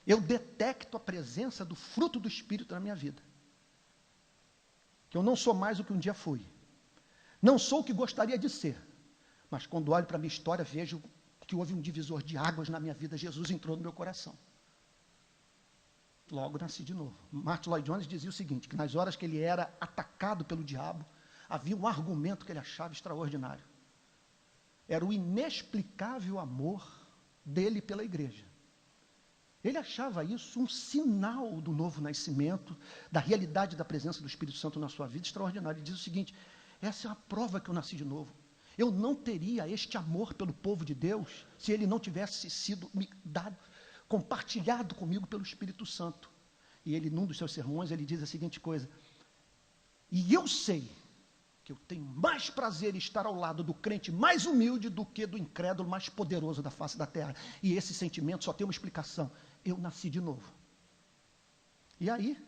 Eu detecto a presença do fruto do Espírito na minha vida. Que eu não sou mais o que um dia fui. Não sou o que gostaria de ser. Mas quando olho para a minha história, vejo que houve um divisor de águas na minha vida. Jesus entrou no meu coração. Logo nasci de novo. Martin Lloyd Jones dizia o seguinte, que nas horas que ele era atacado pelo diabo, havia um argumento que ele achava extraordinário. Era o inexplicável amor dele pela igreja. Ele achava isso um sinal do novo nascimento, da realidade da presença do Espírito Santo na sua vida, extraordinário. Ele diz o seguinte: essa é a prova que eu nasci de novo. Eu não teria este amor pelo povo de Deus se ele não tivesse sido me dado, compartilhado comigo pelo Espírito Santo. E ele, num dos seus sermões, ele diz a seguinte coisa: e eu sei que eu tenho mais prazer em estar ao lado do crente mais humilde do que do incrédulo mais poderoso da face da terra. E esse sentimento só tem uma explicação: eu nasci de novo. E aí,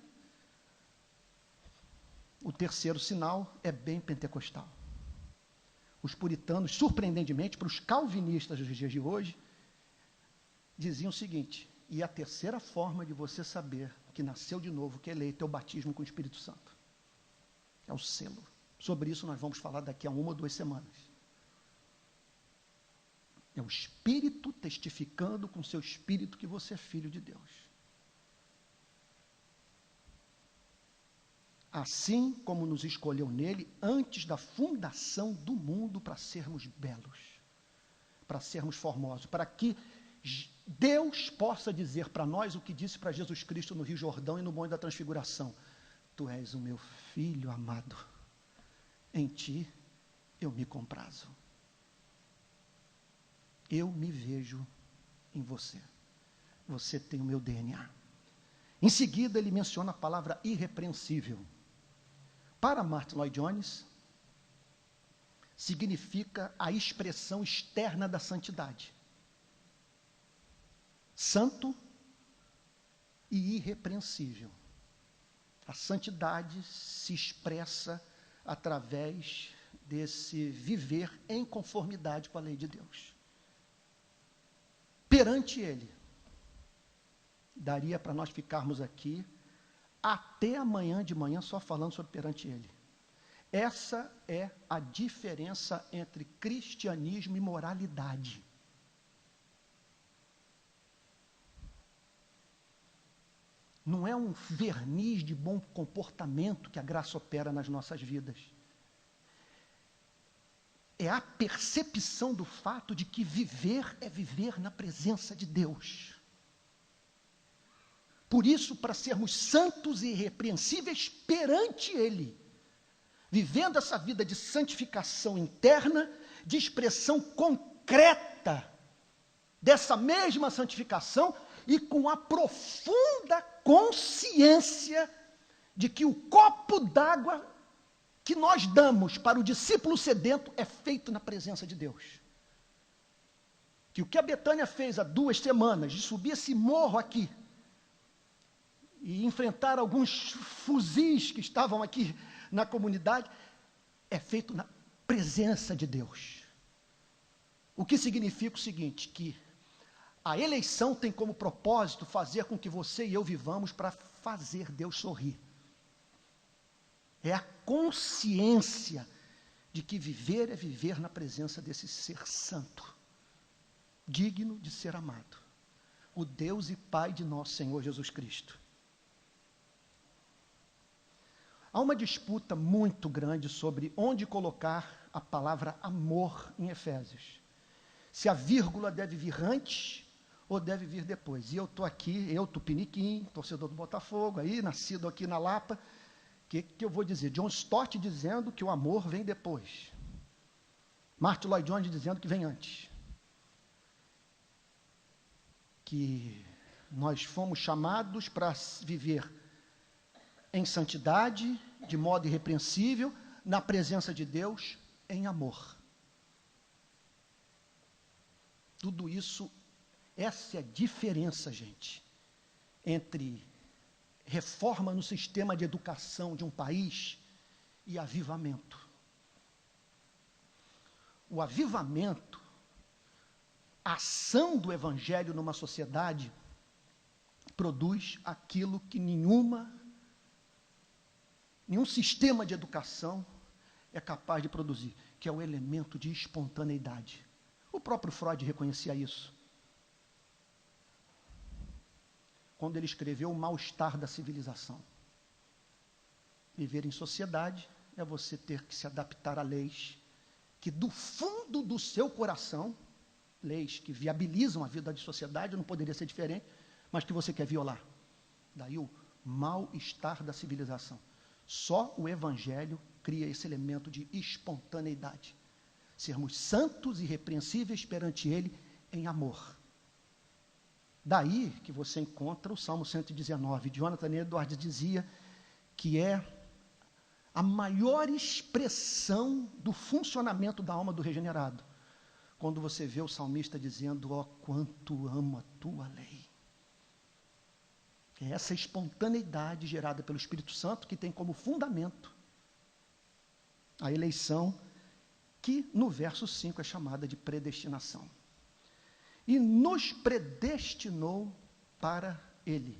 o terceiro sinal é bem pentecostal. Os puritanos, surpreendentemente, para os calvinistas dos dias de hoje, diziam o seguinte: e a terceira forma de você saber que nasceu de novo, que é eleito, é o batismo com o Espírito Santo. É o selo. Sobre isso nós vamos falar daqui a 1 ou 2 semanas. É o Espírito testificando com o seu Espírito que você é filho de Deus. Assim como nos escolheu nele antes da fundação do mundo para sermos belos, para sermos formosos, para que Deus possa dizer para nós o que disse para Jesus Cristo no Rio Jordão e no Monte da Transfiguração: tu és o meu filho amado, em ti eu me comprazo. Eu me vejo em você. Você tem o meu DNA. Em seguida, ele menciona a palavra irrepreensível. Para Martin Lloyd Jones, significa a expressão externa da santidade. Santo e irrepreensível. A santidade se expressa através desse viver em conformidade com a lei de Deus. Perante ele, daria para nós ficarmos aqui até amanhã de manhã só falando sobre perante ele. Essa é a diferença entre cristianismo e moralidade. Não é um verniz de bom comportamento que a graça opera nas nossas vidas. É a percepção do fato de que viver é viver na presença de Deus. Por isso, para sermos santos e irrepreensíveis perante Ele, vivendo essa vida de santificação interna, de expressão concreta dessa mesma santificação e com a profunda consciência de que o copo d'água que nós damos para o discípulo sedento é feito na presença de Deus. Que o que a Betânia fez há 2 semanas, de subir esse morro aqui, e enfrentar alguns fuzis que estavam aqui na comunidade, é feito na presença de Deus. O que significa o seguinte, que a eleição tem como propósito fazer com que você e eu vivamos para fazer Deus sorrir. É a consciência de que viver é viver na presença desse ser santo, digno de ser amado, o Deus e Pai de nosso Senhor Jesus Cristo. Há uma disputa muito grande sobre onde colocar a palavra amor em Efésios. Se a vírgula deve vir antes ou deve vir depois. E eu estou aqui, eu, Tupiniquim, torcedor do Botafogo, aí, nascido aqui na Lapa. O que eu vou dizer? John Stott dizendo que o amor vem depois. Martin Lloyd Jones dizendo que vem antes. Que nós fomos chamados para viver em santidade, de modo irrepreensível, na presença de Deus, em amor. Tudo isso, essa é a diferença, gente, entre reforma no sistema de educação de um país e avivamento. O avivamento, a ação do evangelho numa sociedade, produz aquilo que nenhum sistema de educação é capaz de produzir, que é o elemento de espontaneidade. O próprio Freud reconhecia isso. Quando ele escreveu O Mal-Estar da Civilização. Viver em sociedade é você ter que se adaptar a leis que do fundo do seu coração, leis que viabilizam a vida de sociedade, não poderia ser diferente, mas que você quer violar. Daí o mal-estar da civilização. Só o Evangelho cria esse elemento de espontaneidade. Sermos santos e irrepreensíveis perante Ele em amor. Daí que você encontra o Salmo 119. Jonathan Edwards dizia que é a maior expressão do funcionamento da alma do regenerado. Quando você vê o salmista dizendo, ó, quanto amo a tua lei. É essa espontaneidade gerada pelo Espírito Santo que tem como fundamento a eleição, que no verso 5 é chamada de predestinação. E nos predestinou para Ele.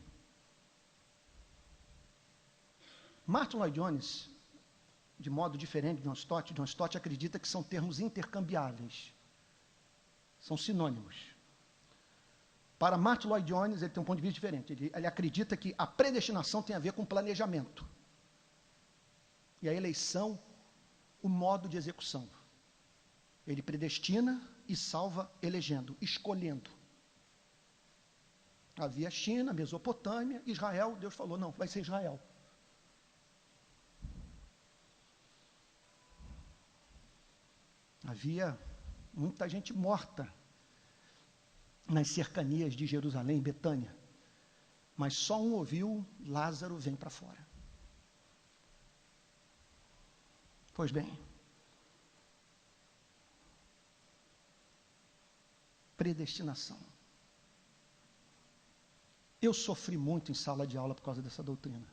Martin Lloyd Jones, de modo diferente de John Stott acredita que são termos intercambiáveis. São sinônimos. Para Martin Lloyd Jones, ele tem um ponto de vista diferente. Ele acredita que a predestinação tem a ver com planejamento. E a eleição, o modo de execução. Ele predestina e salva elegendo, escolhendo. Havia China, Mesopotâmia, Israel, Deus falou, não, vai ser Israel. Havia muita gente morta nas cercanias de Jerusalém, Betânia. Mas só um ouviu, Lázaro vem para fora. Pois bem, predestinação. Eu sofri muito em sala de aula por causa dessa doutrina.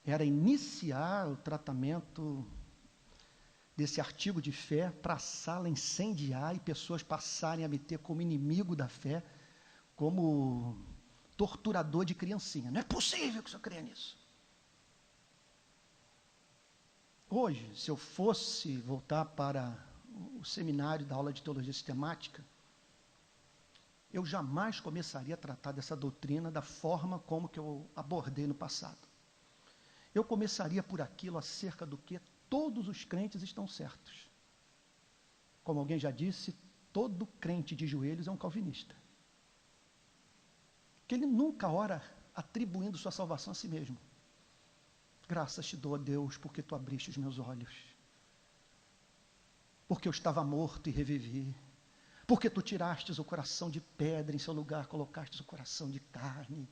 Era iniciar o tratamento desse artigo de fé para a sala incendiar e pessoas passarem a me ter como inimigo da fé, como torturador de criancinha. Não é possível que o senhor creia nisso. Hoje, se eu fosse voltar para o seminário da aula de teologia sistemática, eu jamais começaria a tratar dessa doutrina da forma como que eu abordei no passado. Eu começaria por aquilo acerca do que todos os crentes estão certos. Como alguém já disse, todo crente de joelhos é um calvinista. Que ele nunca ora atribuindo sua salvação a si mesmo. Graças te dou a Deus, porque tu abriste os meus olhos. Porque eu estava morto e revivi. Porque tu tirastes o coração de pedra em seu lugar, colocastes o coração de carne.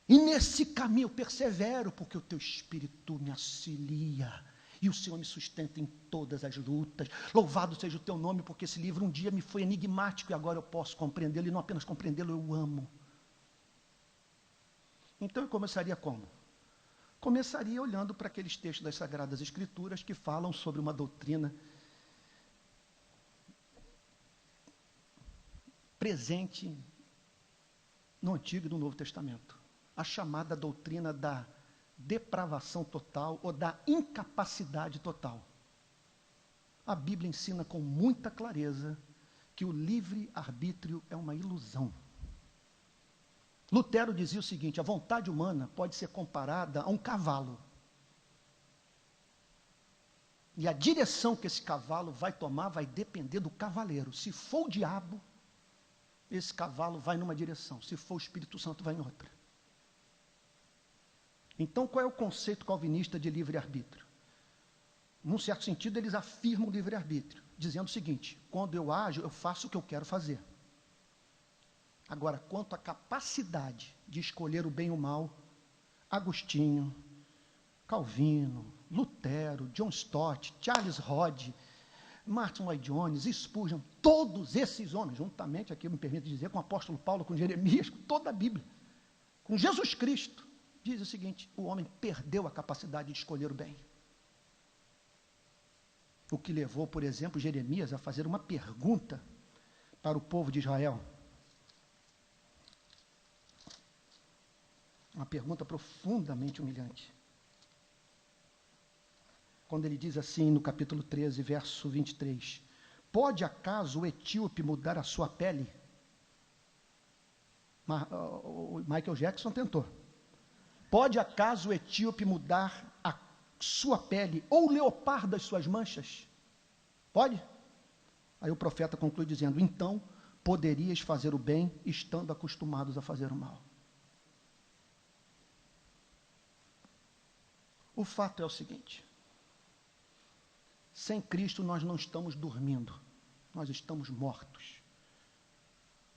E nesse caminho eu persevero, porque o teu Espírito me auxilia. E o Senhor me sustenta em todas as lutas. Louvado seja o teu nome, porque esse livro um dia me foi enigmático e agora eu posso compreendê-lo. E não apenas compreendê-lo, eu o amo. Então eu começaria como? Começaria olhando para aqueles textos das Sagradas Escrituras que falam sobre uma doutrina presente no Antigo e no Novo Testamento. A chamada doutrina da depravação total ou da incapacidade total. A Bíblia ensina com muita clareza que o livre-arbítrio é uma ilusão. Lutero dizia o seguinte, a vontade humana pode ser comparada a um cavalo. E a direção que esse cavalo vai tomar vai depender do cavaleiro. Se for o diabo, esse cavalo vai numa direção. Se for o Espírito Santo, vai em outra. Então, qual é o conceito calvinista de livre-arbítrio? Num certo sentido, eles afirmam o livre-arbítrio, dizendo o seguinte: quando eu ajo, eu faço o que eu quero fazer. Agora, quanto à capacidade de escolher o bem e o mal, Agostinho, Calvino, Lutero, John Stott, Charles Hodge, Martin Lloyd Jones, Spurgeon, todos esses homens, juntamente, aqui eu me permito dizer, com o apóstolo Paulo, com Jeremias, com toda a Bíblia, com Jesus Cristo, diz o seguinte: o homem perdeu a capacidade de escolher o bem. O que levou, por exemplo, Jeremias a fazer uma pergunta para o povo de Israel. Uma pergunta profundamente humilhante. Quando ele diz assim, no capítulo 13, verso 23, pode acaso o etíope mudar a sua pele? O Michael Jackson tentou. Pode acaso o etíope mudar a sua pele, ou o leopardo as suas manchas? Pode? Aí o profeta conclui dizendo: então poderias fazer o bem estando acostumados a fazer o mal. O fato é o seguinte: sem Cristo nós não estamos dormindo, nós estamos mortos.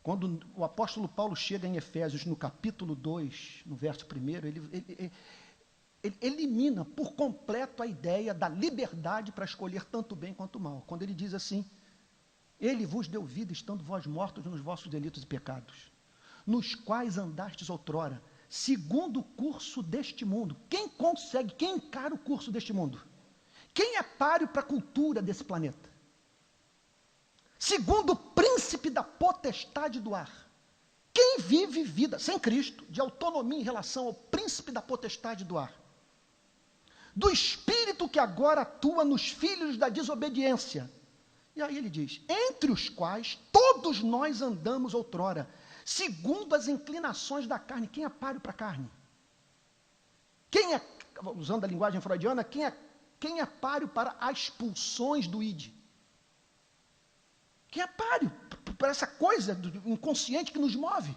Quando o apóstolo Paulo chega em Efésios, no capítulo 2, no verso 1, ele elimina por completo a ideia da liberdade para escolher tanto o bem quanto o mal. Quando ele diz assim: ele vos deu vida estando vós mortos nos vossos delitos e pecados, nos quais andastes outrora, segundo o curso deste mundo. Quem consegue, quem encara o curso deste mundo? Quem é páreo para a cultura desse planeta? Segundo o príncipe da potestade do ar. Quem vive vida sem Cristo, de autonomia em relação ao príncipe da potestade do ar? Do espírito que agora atua nos filhos da desobediência. E aí ele diz: entre os quais todos nós andamos outrora, segundo as inclinações da carne. Quem é páreo para a carne? Quem é, usando a linguagem freudiana, quem é páreo para as pulsões do id? Quem é páreo para essa coisa do inconsciente que nos move?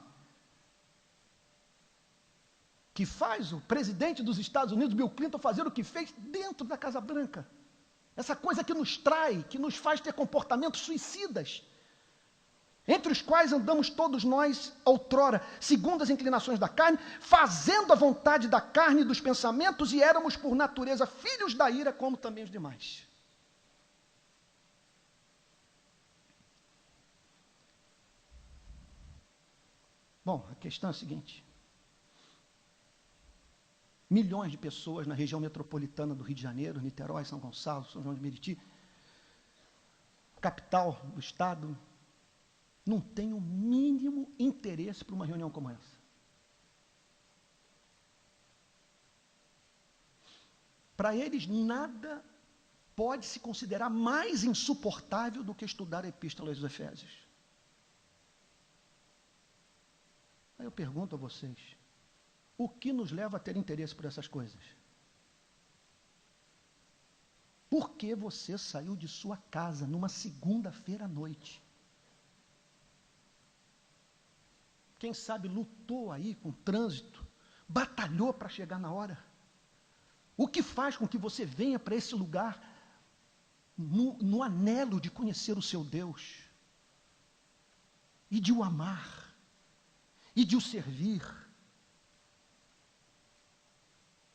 Que faz o presidente dos Estados Unidos, Bill Clinton, fazer o que fez dentro da Casa Branca. Essa coisa que nos trai, que nos faz ter comportamentos suicidas, entre os quais andamos todos nós outrora, segundo as inclinações da carne, fazendo a vontade da carne e dos pensamentos, e éramos por natureza filhos da ira, como também os demais. Bom, a questão é a seguinte: milhões de pessoas na região metropolitana do Rio de Janeiro, Niterói, São Gonçalo, São João de Meriti, capital do estado, não têm o mínimo interesse por uma reunião como essa. Para eles, nada pode se considerar mais insuportável do que estudar a Epístola aos Efésios. Aí eu pergunto a vocês: o que nos leva a ter interesse por essas coisas? Por que você saiu de sua casa numa segunda-feira à noite? Quem sabe lutou aí com o trânsito, batalhou para chegar na hora. O que faz com que você venha para esse lugar no anelo de conhecer o seu Deus e de o amar e de o servir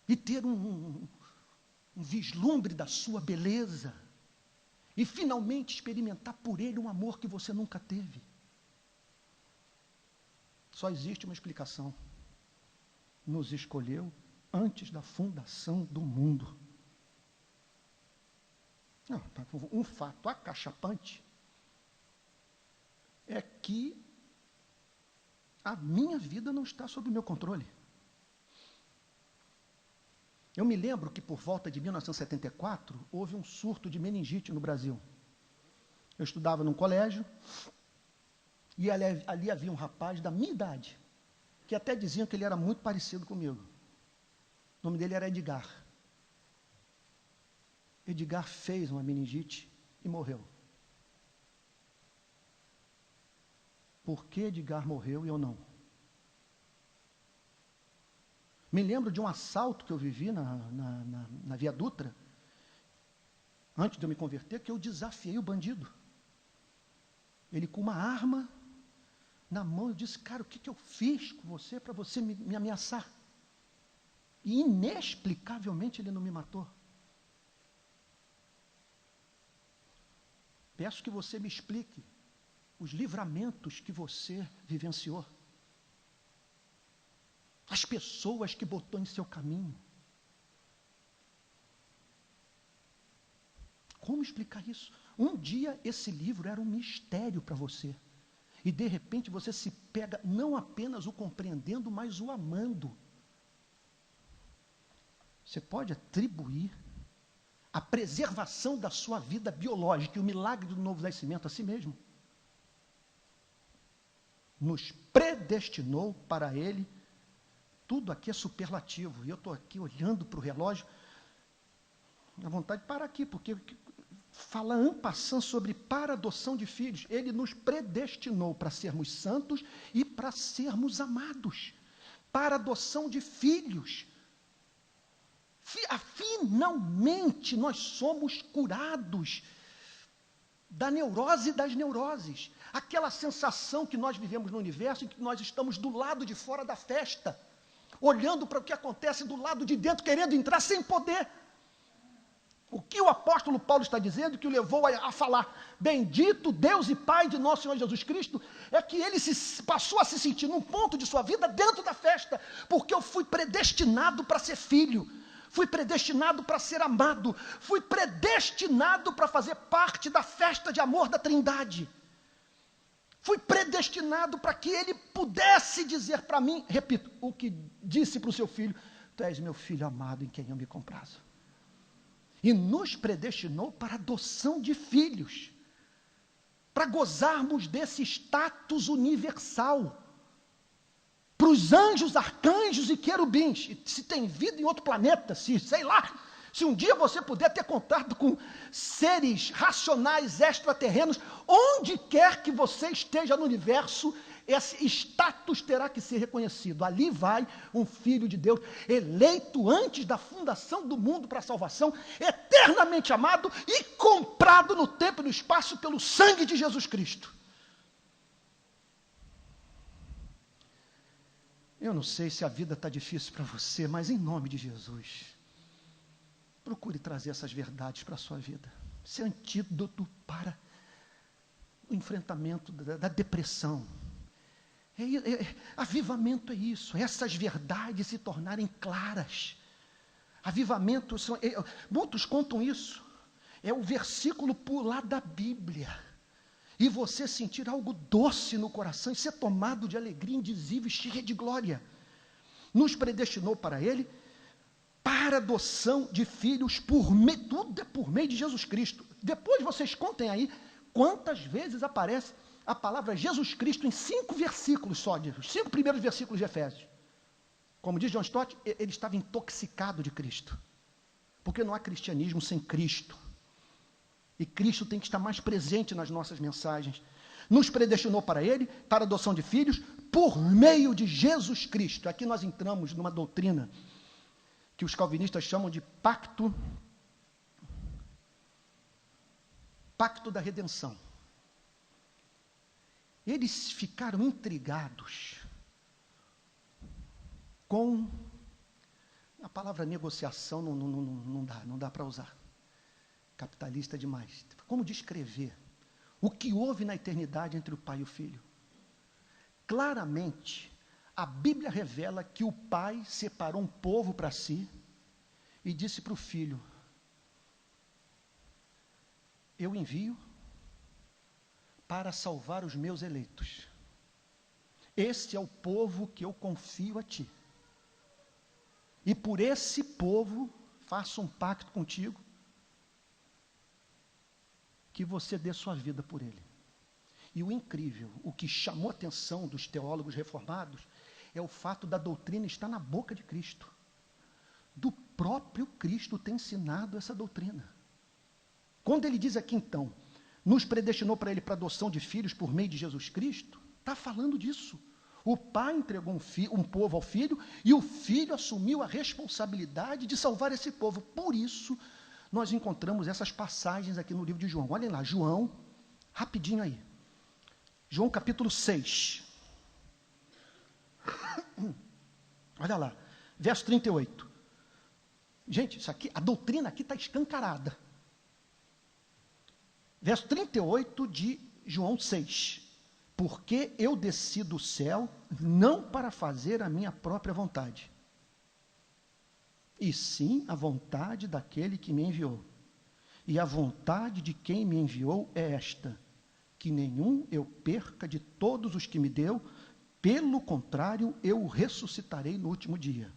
e ter um vislumbre da sua beleza e finalmente experimentar por ele um amor que você nunca teve? Só existe uma explicação: nos escolheu antes da fundação do mundo. Não, um fato acachapante é que a minha vida não está sob o meu controle. Eu me lembro que por volta de 1974 houve um surto de meningite no Brasil. Eu estudava num colégio e ali havia um rapaz da minha idade, que até diziam que ele era muito parecido comigo. O nome dele era Edgar. Edgar fez uma meningite e morreu. Por que Edgar morreu e eu não? Me lembro de um assalto que eu vivi na Via Dutra, antes de eu me converter, que eu desafiei o bandido. Ele com uma arma na mão, eu disse, cara, o que eu fiz com você para você me ameaçar? E inexplicavelmente ele não me matou. Peço que você me explique os livramentos que você vivenciou. As pessoas que botou em seu caminho. Como explicar isso? Um dia esse livro era um mistério para você. E de repente você se pega não apenas o compreendendo, mas o amando. Você pode atribuir a preservação da sua vida biológica e o milagre do novo nascimento a si mesmo. Nos predestinou para ele. Tudo aqui é superlativo. E eu estou aqui olhando para o relógio. Dá vontade de parar aqui, porque fala en passant sobre para adoção de filhos. Ele nos predestinou para sermos santos e para sermos amados. Para adoção de filhos. Finalmente nós somos curados da neurose das neuroses. Aquela sensação que nós vivemos no universo, em que nós estamos do lado de fora da festa, olhando para o que acontece do lado de dentro, querendo entrar sem poder. O que o apóstolo Paulo está dizendo, que o levou a falar, bendito Deus e Pai de nosso Senhor Jesus Cristo, é que ele passou a se sentir num ponto de sua vida dentro da festa, porque eu fui predestinado para ser filho, fui predestinado para ser amado, fui predestinado para fazer parte da festa de amor da Trindade. Fui predestinado para que ele pudesse dizer para mim, repito, o que disse para o seu filho, tu és meu filho amado em quem eu me comprazo. E nos predestinou para adoção de filhos, para gozarmos desse status universal, para os anjos, arcanjos e querubins. E se tem vida em outro planeta, sei lá, se um dia você puder ter contato com seres racionais extraterrenos, onde quer que você esteja no universo, esse status terá que ser reconhecido. Ali vai um filho de Deus, eleito antes da fundação do mundo para a salvação, eternamente amado e comprado no tempo e no espaço pelo sangue de Jesus Cristo. Eu não sei se a vida está difícil para você, mas em nome de Jesus, procure trazer essas verdades para a sua vida. Esse antídoto para o enfrentamento da depressão. Avivamento é isso, essas verdades se tornarem claras. Avivamento, muitos contam isso, é o versículo pular da Bíblia, e você sentir algo doce no coração, e ser tomado de alegria indizível e cheia de glória. Nos predestinou para ele, para adoção de filhos, tudo é por meio de Jesus Cristo. Depois vocês contem aí, quantas vezes aparece a palavra Jesus Cristo em 5 versículos só, os 5 primeiros versículos de Efésios. Como diz John Stott, ele estava intoxicado de Cristo, porque não há cristianismo sem Cristo, e Cristo tem que estar mais presente nas nossas mensagens. Nos predestinou para ele, para a adoção de filhos, por meio de Jesus Cristo. Aqui nós entramos numa doutrina que os calvinistas chamam de pacto da redenção. Eles ficaram intrigados com a palavra negociação, não dá para usar. Capitalista demais. Como descrever o que houve na eternidade entre o Pai e o Filho? Claramente, a Bíblia revela que o Pai separou um povo para si e disse para o Filho, eu envio para salvar os meus eleitos. Este é o povo que eu confio a ti. E por esse povo faço um pacto contigo, que você dê sua vida por ele. E o incrível, o que chamou a atenção dos teólogos reformados, é o fato da doutrina estar na boca de Cristo. Do próprio Cristo tem ensinado essa doutrina. Quando ele diz aqui então, nos predestinou para ele para adoção de filhos por meio de Jesus Cristo, está falando disso. O pai entregou um povo ao filho, e o filho assumiu a responsabilidade de salvar esse povo. Por isso, nós encontramos essas passagens aqui no livro de João. Olhem lá, João, rapidinho aí. João capítulo 6. Olha lá, verso 38. Gente, isso aqui, a doutrina aqui está escancarada. Verso 38 de João 6. Porque eu desci do céu, não para fazer a minha própria vontade, e sim a vontade daquele que me enviou. E a vontade de quem me enviou é esta, que nenhum eu perca de todos os que me deu, pelo contrário, eu o ressuscitarei no último dia.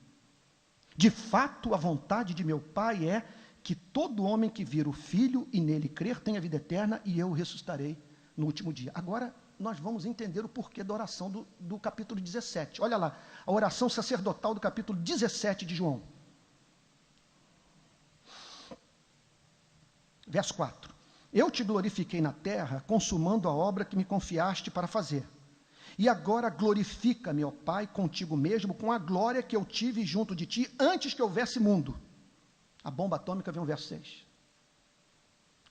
De fato, a vontade de meu Pai é que todo homem que vir o Filho e nele crer tenha vida eterna, e eu o ressuscitarei no último dia. Agora, nós vamos entender o porquê da oração do capítulo 17. Olha lá, a oração sacerdotal do capítulo 17 de João. Verso 4. Eu te glorifiquei na terra, consumando a obra que me confiaste para fazer. E agora glorifica-me, ó Pai, contigo mesmo, com a glória que eu tive junto de ti, antes que houvesse mundo. A bomba atômica vem o verso 6.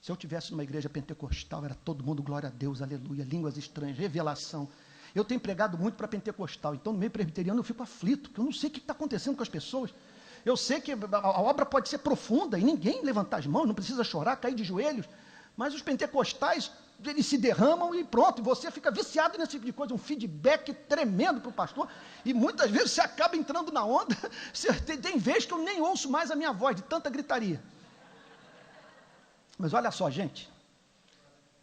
Se eu tivesse numa igreja pentecostal, era todo mundo, glória a Deus, aleluia, línguas estranhas, revelação. Eu tenho pregado muito para pentecostal, então no meio presbiteriano eu fico aflito, porque eu não sei o que está acontecendo com as pessoas. Eu sei que a obra pode ser profunda, e ninguém levantar as mãos, não precisa chorar, cair de joelhos, mas os pentecostais, eles se derramam e pronto, e você fica viciado nesse tipo de coisa, um feedback tremendo para o pastor, e muitas vezes você acaba entrando na onda, tem vezes que eu nem ouço mais a minha voz, de tanta gritaria. Mas olha só, gente,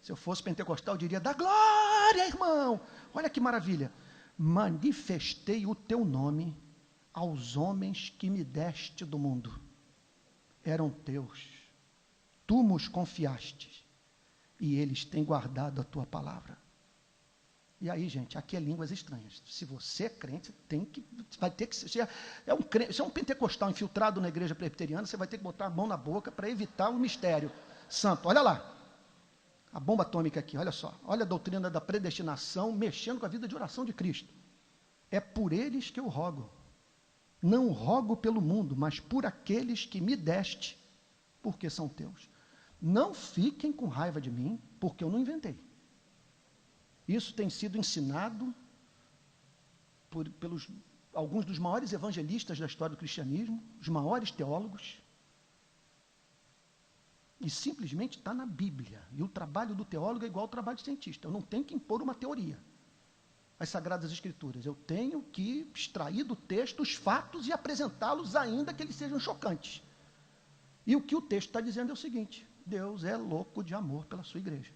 se eu fosse pentecostal, eu diria, dá glória, irmão, olha que maravilha, manifestei o teu nome aos homens que me deste do mundo, eram teus, tu nos confiaste, e eles têm guardado a tua palavra. E aí, gente, aqui é línguas estranhas. Se você é crente, vai ter que ser. Se é um pentecostal infiltrado na igreja presbiteriana, você vai ter que botar a mão na boca para evitar o mistério santo. Olha lá, a bomba atômica aqui, olha só. Olha a doutrina da predestinação mexendo com a vida de oração de Cristo. É por eles que eu rogo. Não rogo pelo mundo, mas por aqueles que me deste, porque são teus. Não fiquem com raiva de mim, porque eu não inventei. Isso tem sido ensinado pelos alguns dos maiores evangelistas da história do cristianismo, os maiores teólogos, e simplesmente está na Bíblia. E o trabalho do teólogo é igual ao trabalho do cientista. Eu não tenho que impor uma teoria às Sagradas Escrituras. Eu tenho que extrair do texto os fatos e apresentá-los, ainda que eles sejam chocantes. E o que o texto está dizendo é o seguinte: Deus é louco de amor pela sua igreja.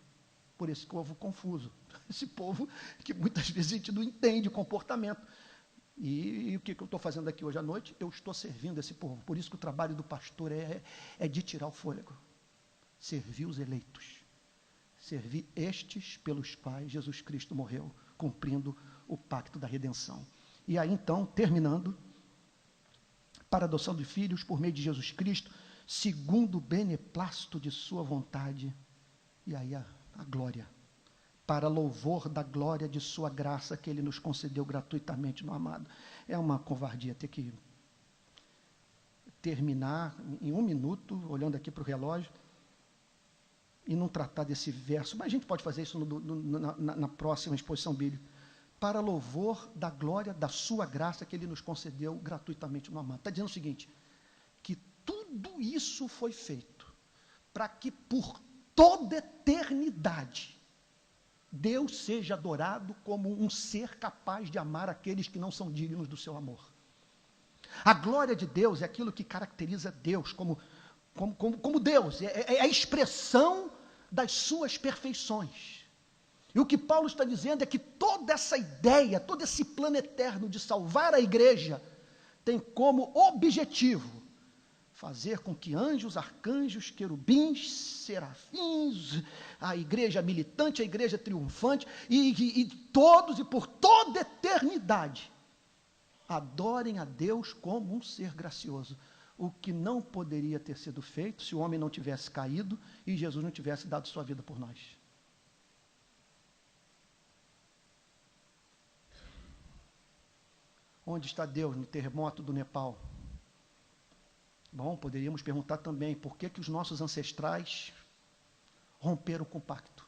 Por esse povo confuso, esse povo que muitas vezes a gente não entende o comportamento. E o que eu estou fazendo aqui hoje à noite? Eu estou servindo esse povo. Por isso que o trabalho do pastor é de tirar o fôlego. Servir os eleitos. Servir estes pelos quais Jesus Cristo morreu, cumprindo o pacto da redenção. E aí então, terminando, para a adoção de filhos por meio de Jesus Cristo, segundo o beneplácito de sua vontade, e aí a glória, para louvor da glória de sua graça que ele nos concedeu gratuitamente no amado. É uma covardia ter que terminar em 1 minuto, olhando aqui para o relógio, e não tratar desse verso, mas a gente pode fazer isso na próxima exposição bíblica. Para louvor da glória da sua graça que ele nos concedeu gratuitamente no amado. Está dizendo o seguinte, que tudo isso foi feito para que por toda eternidade Deus seja adorado como um ser capaz de amar aqueles que não são dignos do seu amor. A glória de Deus é aquilo que caracteriza Deus como Deus, é a expressão das suas perfeições. E o que Paulo está dizendo é que toda essa ideia, todo esse plano eterno de salvar a igreja, tem como objetivo fazer com que anjos, arcanjos, querubins, serafins, a igreja militante, a igreja triunfante, e todos e por toda eternidade, adorem a Deus como um ser gracioso. O que não poderia ter sido feito se o homem não tivesse caído e Jesus não tivesse dado sua vida por nós. Onde está Deus no terremoto do Nepal? Bom, poderíamos perguntar também, por que os nossos ancestrais romperam com o pacto?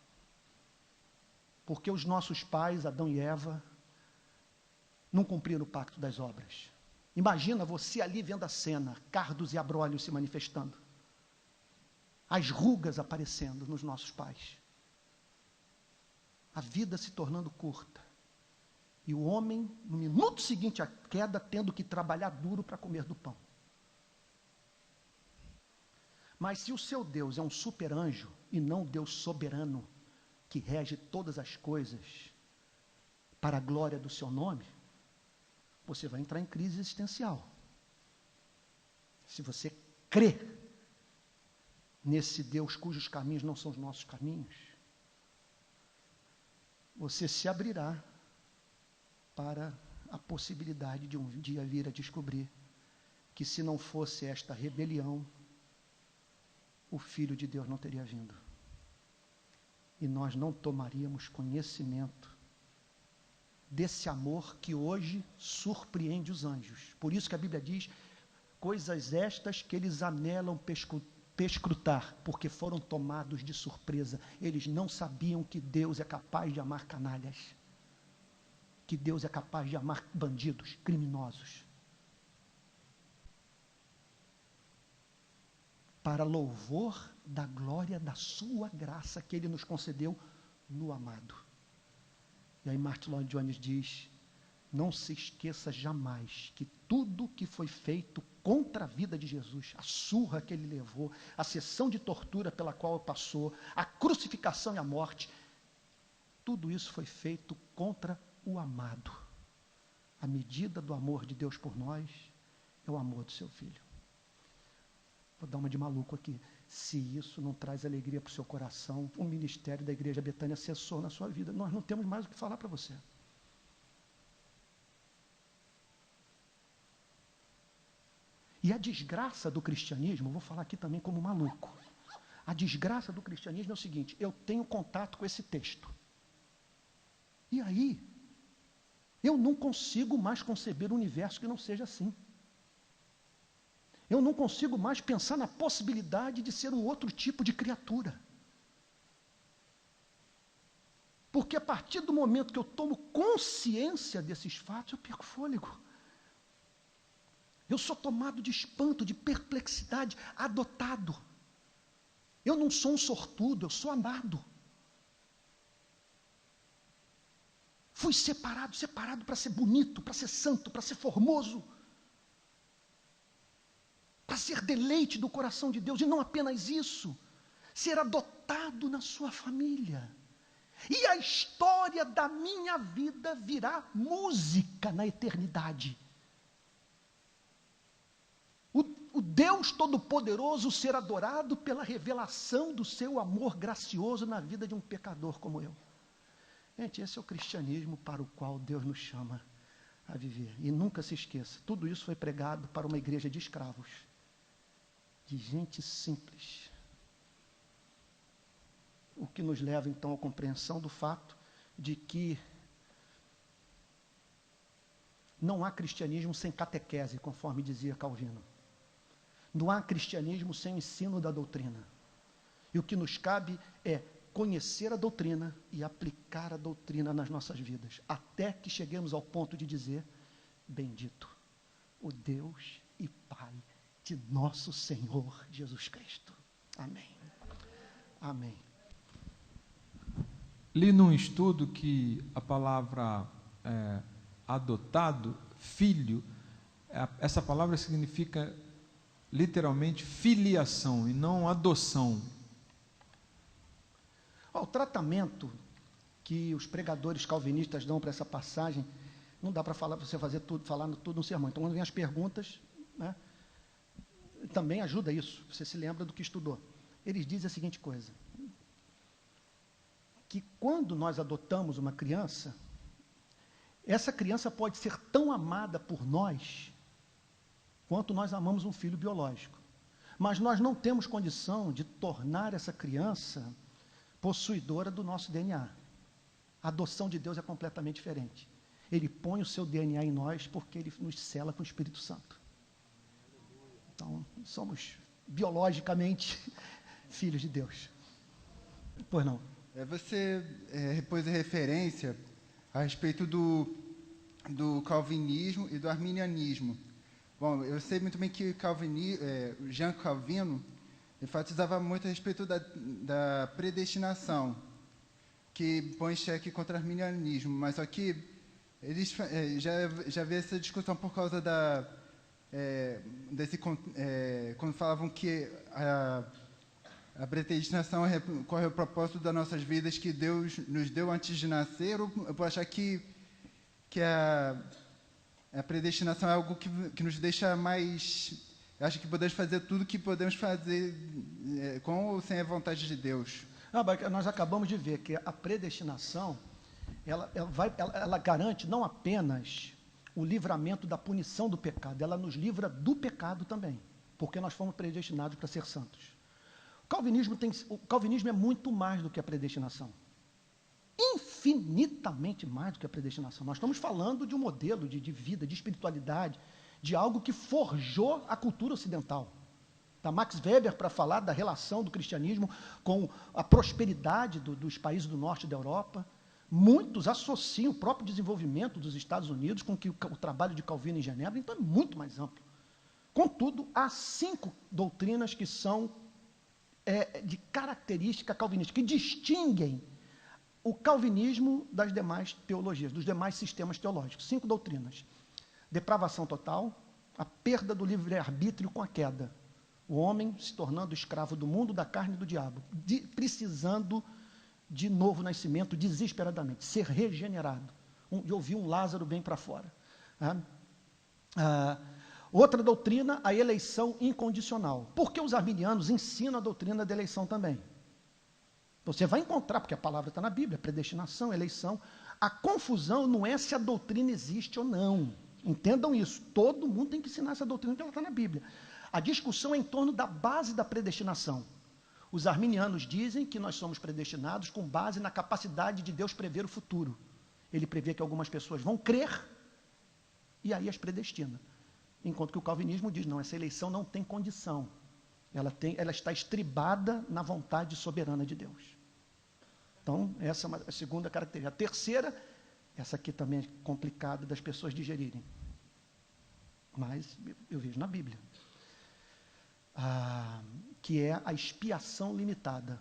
Por que os nossos pais, Adão e Eva, não cumpriram o pacto das obras? Imagina você ali vendo a cena, cardos e abrolhos se manifestando, as rugas aparecendo nos nossos pais, a vida se tornando curta, e o homem, no minuto seguinte à queda, tendo que trabalhar duro para comer do pão. Mas se o seu Deus é um super anjo e não Deus soberano, que rege todas as coisas para a glória do seu nome, você vai entrar em crise existencial. Se você crê nesse Deus cujos caminhos não são os nossos caminhos, você se abrirá para a possibilidade de um dia vir a descobrir que, se não fosse esta rebelião, o Filho de Deus não teria vindo. E nós não tomaríamos conhecimento desse amor que hoje surpreende os anjos. Por isso que a Bíblia diz, coisas estas que eles anelam perscrutar, porque foram tomados de surpresa. Eles não sabiam que Deus é capaz de amar canalhas, que Deus é capaz de amar bandidos, criminosos, para louvor da glória da sua graça que Ele nos concedeu no amado. E aí Martin Lloyd Jones diz, não se esqueça jamais que tudo que foi feito contra a vida de Jesus, a surra que Ele levou, a sessão de tortura pela qual passou, a crucificação e a morte, tudo isso foi feito contra o amado. A medida do amor de Deus por nós é o amor do seu Filho. Vou dar uma de maluco aqui. Se isso não traz alegria para o seu coração, o ministério da Igreja Betânia cessou na sua vida. Nós não temos mais o que falar para você. E a desgraça do cristianismo, vou falar aqui também como maluco. A desgraça do cristianismo é o seguinte, eu tenho contato com esse texto. E aí, eu não consigo mais conceber um universo que não seja assim. Eu não consigo mais pensar na possibilidade de ser um outro tipo de criatura. Porque a partir do momento que eu tomo consciência desses fatos, eu perco fôlego. Eu sou tomado de espanto, de perplexidade, adotado. Eu não sou um sortudo, eu sou amado. Fui separado para ser bonito, para ser santo, para ser formoso, para ser deleite do coração de Deus, e não apenas isso, ser adotado na sua família. E a história da minha vida virá música na eternidade. O Deus Todo-Poderoso ser adorado pela revelação do seu amor gracioso na vida de um pecador como eu. Gente, esse é o cristianismo para o qual Deus nos chama a viver. E nunca se esqueça, tudo isso foi pregado para uma igreja de escravos, de gente simples. O que nos leva então à compreensão do fato de que não há cristianismo sem catequese, conforme dizia Calvino. Não há cristianismo sem o ensino da doutrina. E o que nos cabe é conhecer a doutrina e aplicar a doutrina nas nossas vidas, até que cheguemos ao ponto de dizer, bendito o Deus e Pai de nosso Senhor Jesus Cristo. Amém. Amém. Li num estudo que a palavra adotado, filho, essa palavra significa literalmente filiação e não adoção. O tratamento que os pregadores calvinistas dão para essa passagem, não dá para você fazer tudo, falar tudo no sermão. Então, quando vem as perguntas, né, também ajuda isso, você se lembra do que estudou. Eles dizem a seguinte coisa, que quando nós adotamos uma criança, essa criança pode ser tão amada por nós, quanto nós amamos um filho biológico. Mas nós não temos condição de tornar essa criança possuidora do nosso DNA. A adoção de Deus é completamente diferente. Ele põe o seu DNA em nós porque Ele nos sela com o Espírito Santo. Então, somos biologicamente filhos de Deus. Pois não. Você pôs a referência a respeito do calvinismo e do arminianismo. Bom, eu sei muito bem que Jean Calvino enfatizava muito a respeito da predestinação, que põe em xeque contra o arminianismo, mas aqui eles já vê essa discussão por causa quando falavam que a predestinação corre ao propósito das nossas vidas que Deus nos deu antes de nascer, ou eu vou achar que a predestinação é algo que nos deixa mais... Eu acho que podemos fazer tudo o que podemos fazer com ou sem a vontade de Deus. Nós acabamos de ver que a predestinação, ela garante não apenas o livramento da punição do pecado, ela nos livra do pecado também, porque nós fomos predestinados para ser santos. O calvinismo é muito mais do que a predestinação. Infinitamente mais do que a predestinação. Nós estamos falando de um modelo de vida, de espiritualidade, de algo que forjou a cultura ocidental. Tá Max Weber para falar da relação do cristianismo com a prosperidade dos países do norte da Europa. Muitos associam o próprio desenvolvimento dos Estados Unidos com o trabalho de Calvino em Genebra, então é muito mais amplo. Contudo, há 5 doutrinas que são de característica calvinista, que distinguem o calvinismo das demais teologias, dos demais sistemas teológicos. 5 doutrinas. Depravação total, a perda do livre-arbítrio com a queda. O homem se tornando escravo do mundo, da carne e do diabo, precisando de novo nascimento, desesperadamente, ser regenerado. De ouvir um Lázaro bem para fora. Outra doutrina, a eleição incondicional. Porque os arminianos ensinam a doutrina da eleição também. Você vai encontrar, porque a palavra está na Bíblia, predestinação, eleição. A confusão não é se a doutrina existe ou não. Entendam isso. Todo mundo tem que ensinar essa doutrina, porque ela está na Bíblia. A discussão é em torno da base da predestinação. Os arminianos dizem que nós somos predestinados com base na capacidade de Deus prever o futuro. Ele prevê que algumas pessoas vão crer e aí as predestina. Enquanto que o calvinismo diz, não, essa eleição não tem condição. Ela está estribada na vontade soberana de Deus. Então, essa é a segunda característica. A terceira, essa aqui também é complicada das pessoas digerirem. Mas eu vejo na Bíblia. Que é a expiação limitada.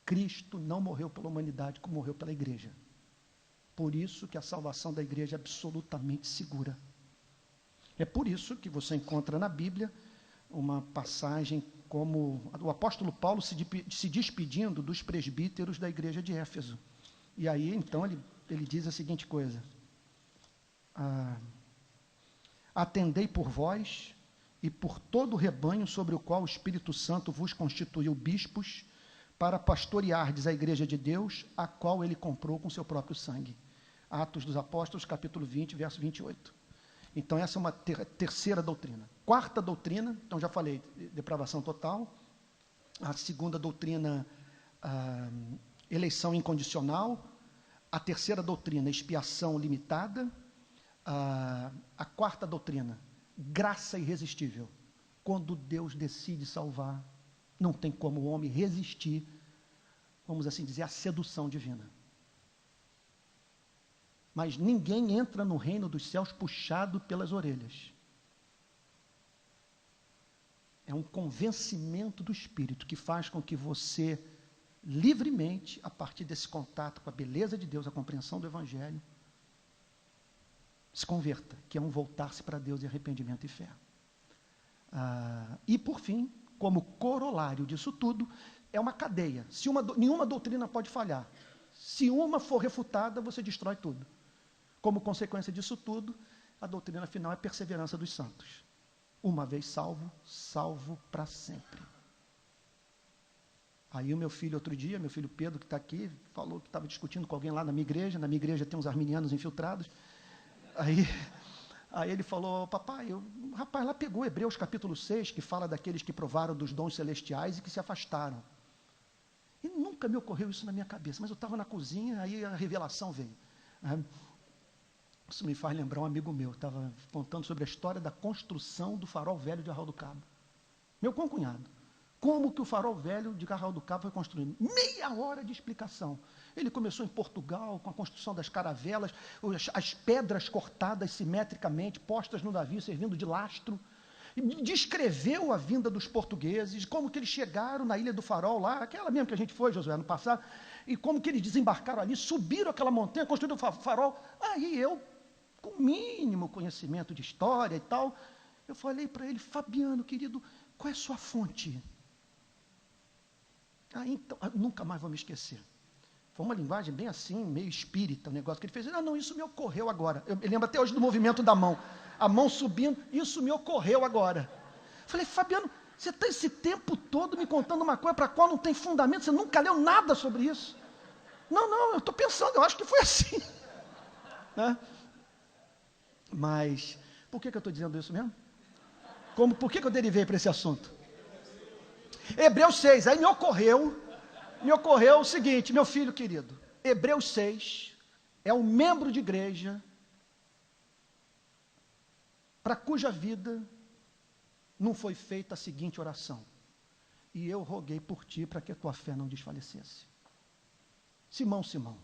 Cristo não morreu pela humanidade como morreu pela igreja. Por isso que a salvação da igreja é absolutamente segura. É por isso que você encontra na Bíblia uma passagem como o apóstolo Paulo se despedindo dos presbíteros da igreja de Éfeso. E aí, então, ele diz a seguinte coisa: atendei por vós e por todo o rebanho sobre o qual o Espírito Santo vos constituiu bispos, para pastoreardes a igreja de Deus, a qual ele comprou com seu próprio sangue. Atos dos Apóstolos, capítulo 20, verso 28. Então, essa é uma terceira doutrina. Quarta doutrina, então já falei, depravação total. A segunda doutrina, eleição incondicional. A terceira doutrina, expiação limitada. A quarta doutrina, graça irresistível. Quando Deus decide salvar, não tem como o homem resistir, vamos assim dizer, à sedução divina. Mas ninguém entra no reino dos céus puxado pelas orelhas. É um convencimento do Espírito que faz com que você, livremente, a partir desse contato com a beleza de Deus, a compreensão do Evangelho, se converta, que é um voltar-se para Deus em arrependimento e fé. E, por fim, como corolário disso tudo, é uma cadeia. Nenhuma doutrina pode falhar. Se uma for refutada, você destrói tudo. Como consequência disso tudo, a doutrina final é a perseverança dos santos. Uma vez salvo, salvo para sempre. Aí o meu filho, outro dia, meu filho Pedro, que está aqui, falou que estava discutindo com alguém lá na minha igreja tem uns arminianos infiltrados. Aí ele falou, papai, o rapaz lá pegou Hebreus capítulo 6, que fala daqueles que provaram dos dons celestiais e que se afastaram. E nunca me ocorreu isso na minha cabeça, mas eu estava na cozinha, aí a revelação veio. Isso me faz lembrar um amigo meu, estava contando sobre a história da construção do farol velho de Arraial do Cabo. Meu concunhado. Como que o farol velho de Arraial do Cabo foi construído? Meia hora de explicação. Ele começou em Portugal, com a construção das caravelas, as pedras cortadas simetricamente, postas no navio, servindo de lastro. Descreveu a vinda dos portugueses, como que eles chegaram na Ilha do Farol, lá, aquela mesmo que a gente foi, Josué, no passado, e como que eles desembarcaram ali, subiram aquela montanha, construíram o farol. Aí eu, com o mínimo conhecimento de história e tal, eu falei para ele: Fabiano, querido, qual é a sua fonte? Então, nunca mais vou me esquecer. Foi uma linguagem bem assim, meio espírita, o negócio que ele fez. Não, isso me ocorreu agora. Eu lembro até hoje do movimento da mão. A mão subindo, isso me ocorreu agora. Falei: Fabiano, você está esse tempo todo me contando uma coisa para a qual não tem fundamento, você nunca leu nada sobre isso. Não, eu estou pensando, eu acho que foi assim. Né? Mas, por que eu estou dizendo isso mesmo? Por que eu derivei para esse assunto? Hebreus 6, aí me ocorreu o seguinte, meu filho querido, Hebreus 6 é um membro de igreja para cuja vida não foi feita a seguinte oração: e eu roguei por ti para que a tua fé não desfalecesse. Simão, Simão,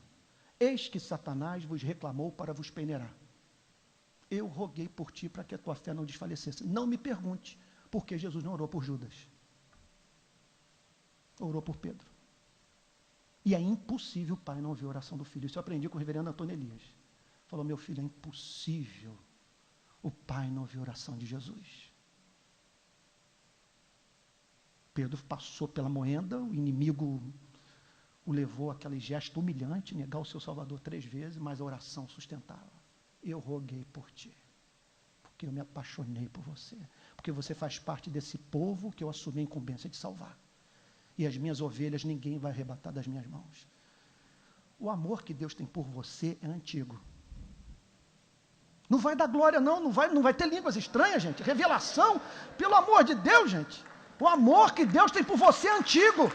eis que Satanás vos reclamou para vos peneirar. Eu roguei por ti para que a tua fé não desfalecesse. Não me pergunte por que Jesus não orou por Judas. Orou por Pedro. E é impossível o pai não ouvir a oração do filho. Isso eu aprendi com o reverendo Antônio Elias. Falou: meu filho, é impossível o pai não ouvir a oração de Jesus. Pedro passou pela moenda, o inimigo o levou àquele gesto humilhante, negar o seu Salvador 3 vezes, mas a oração sustentava. Eu roguei por ti, porque eu me apaixonei por você, porque você faz parte desse povo que eu assumi a incumbência de salvar. E as minhas ovelhas ninguém vai arrebatar das minhas mãos. O amor que Deus tem por você é antigo. Não vai dar glória não vai ter línguas estranhas, gente. Revelação, pelo amor de Deus, gente. O amor que Deus tem por você é antigo.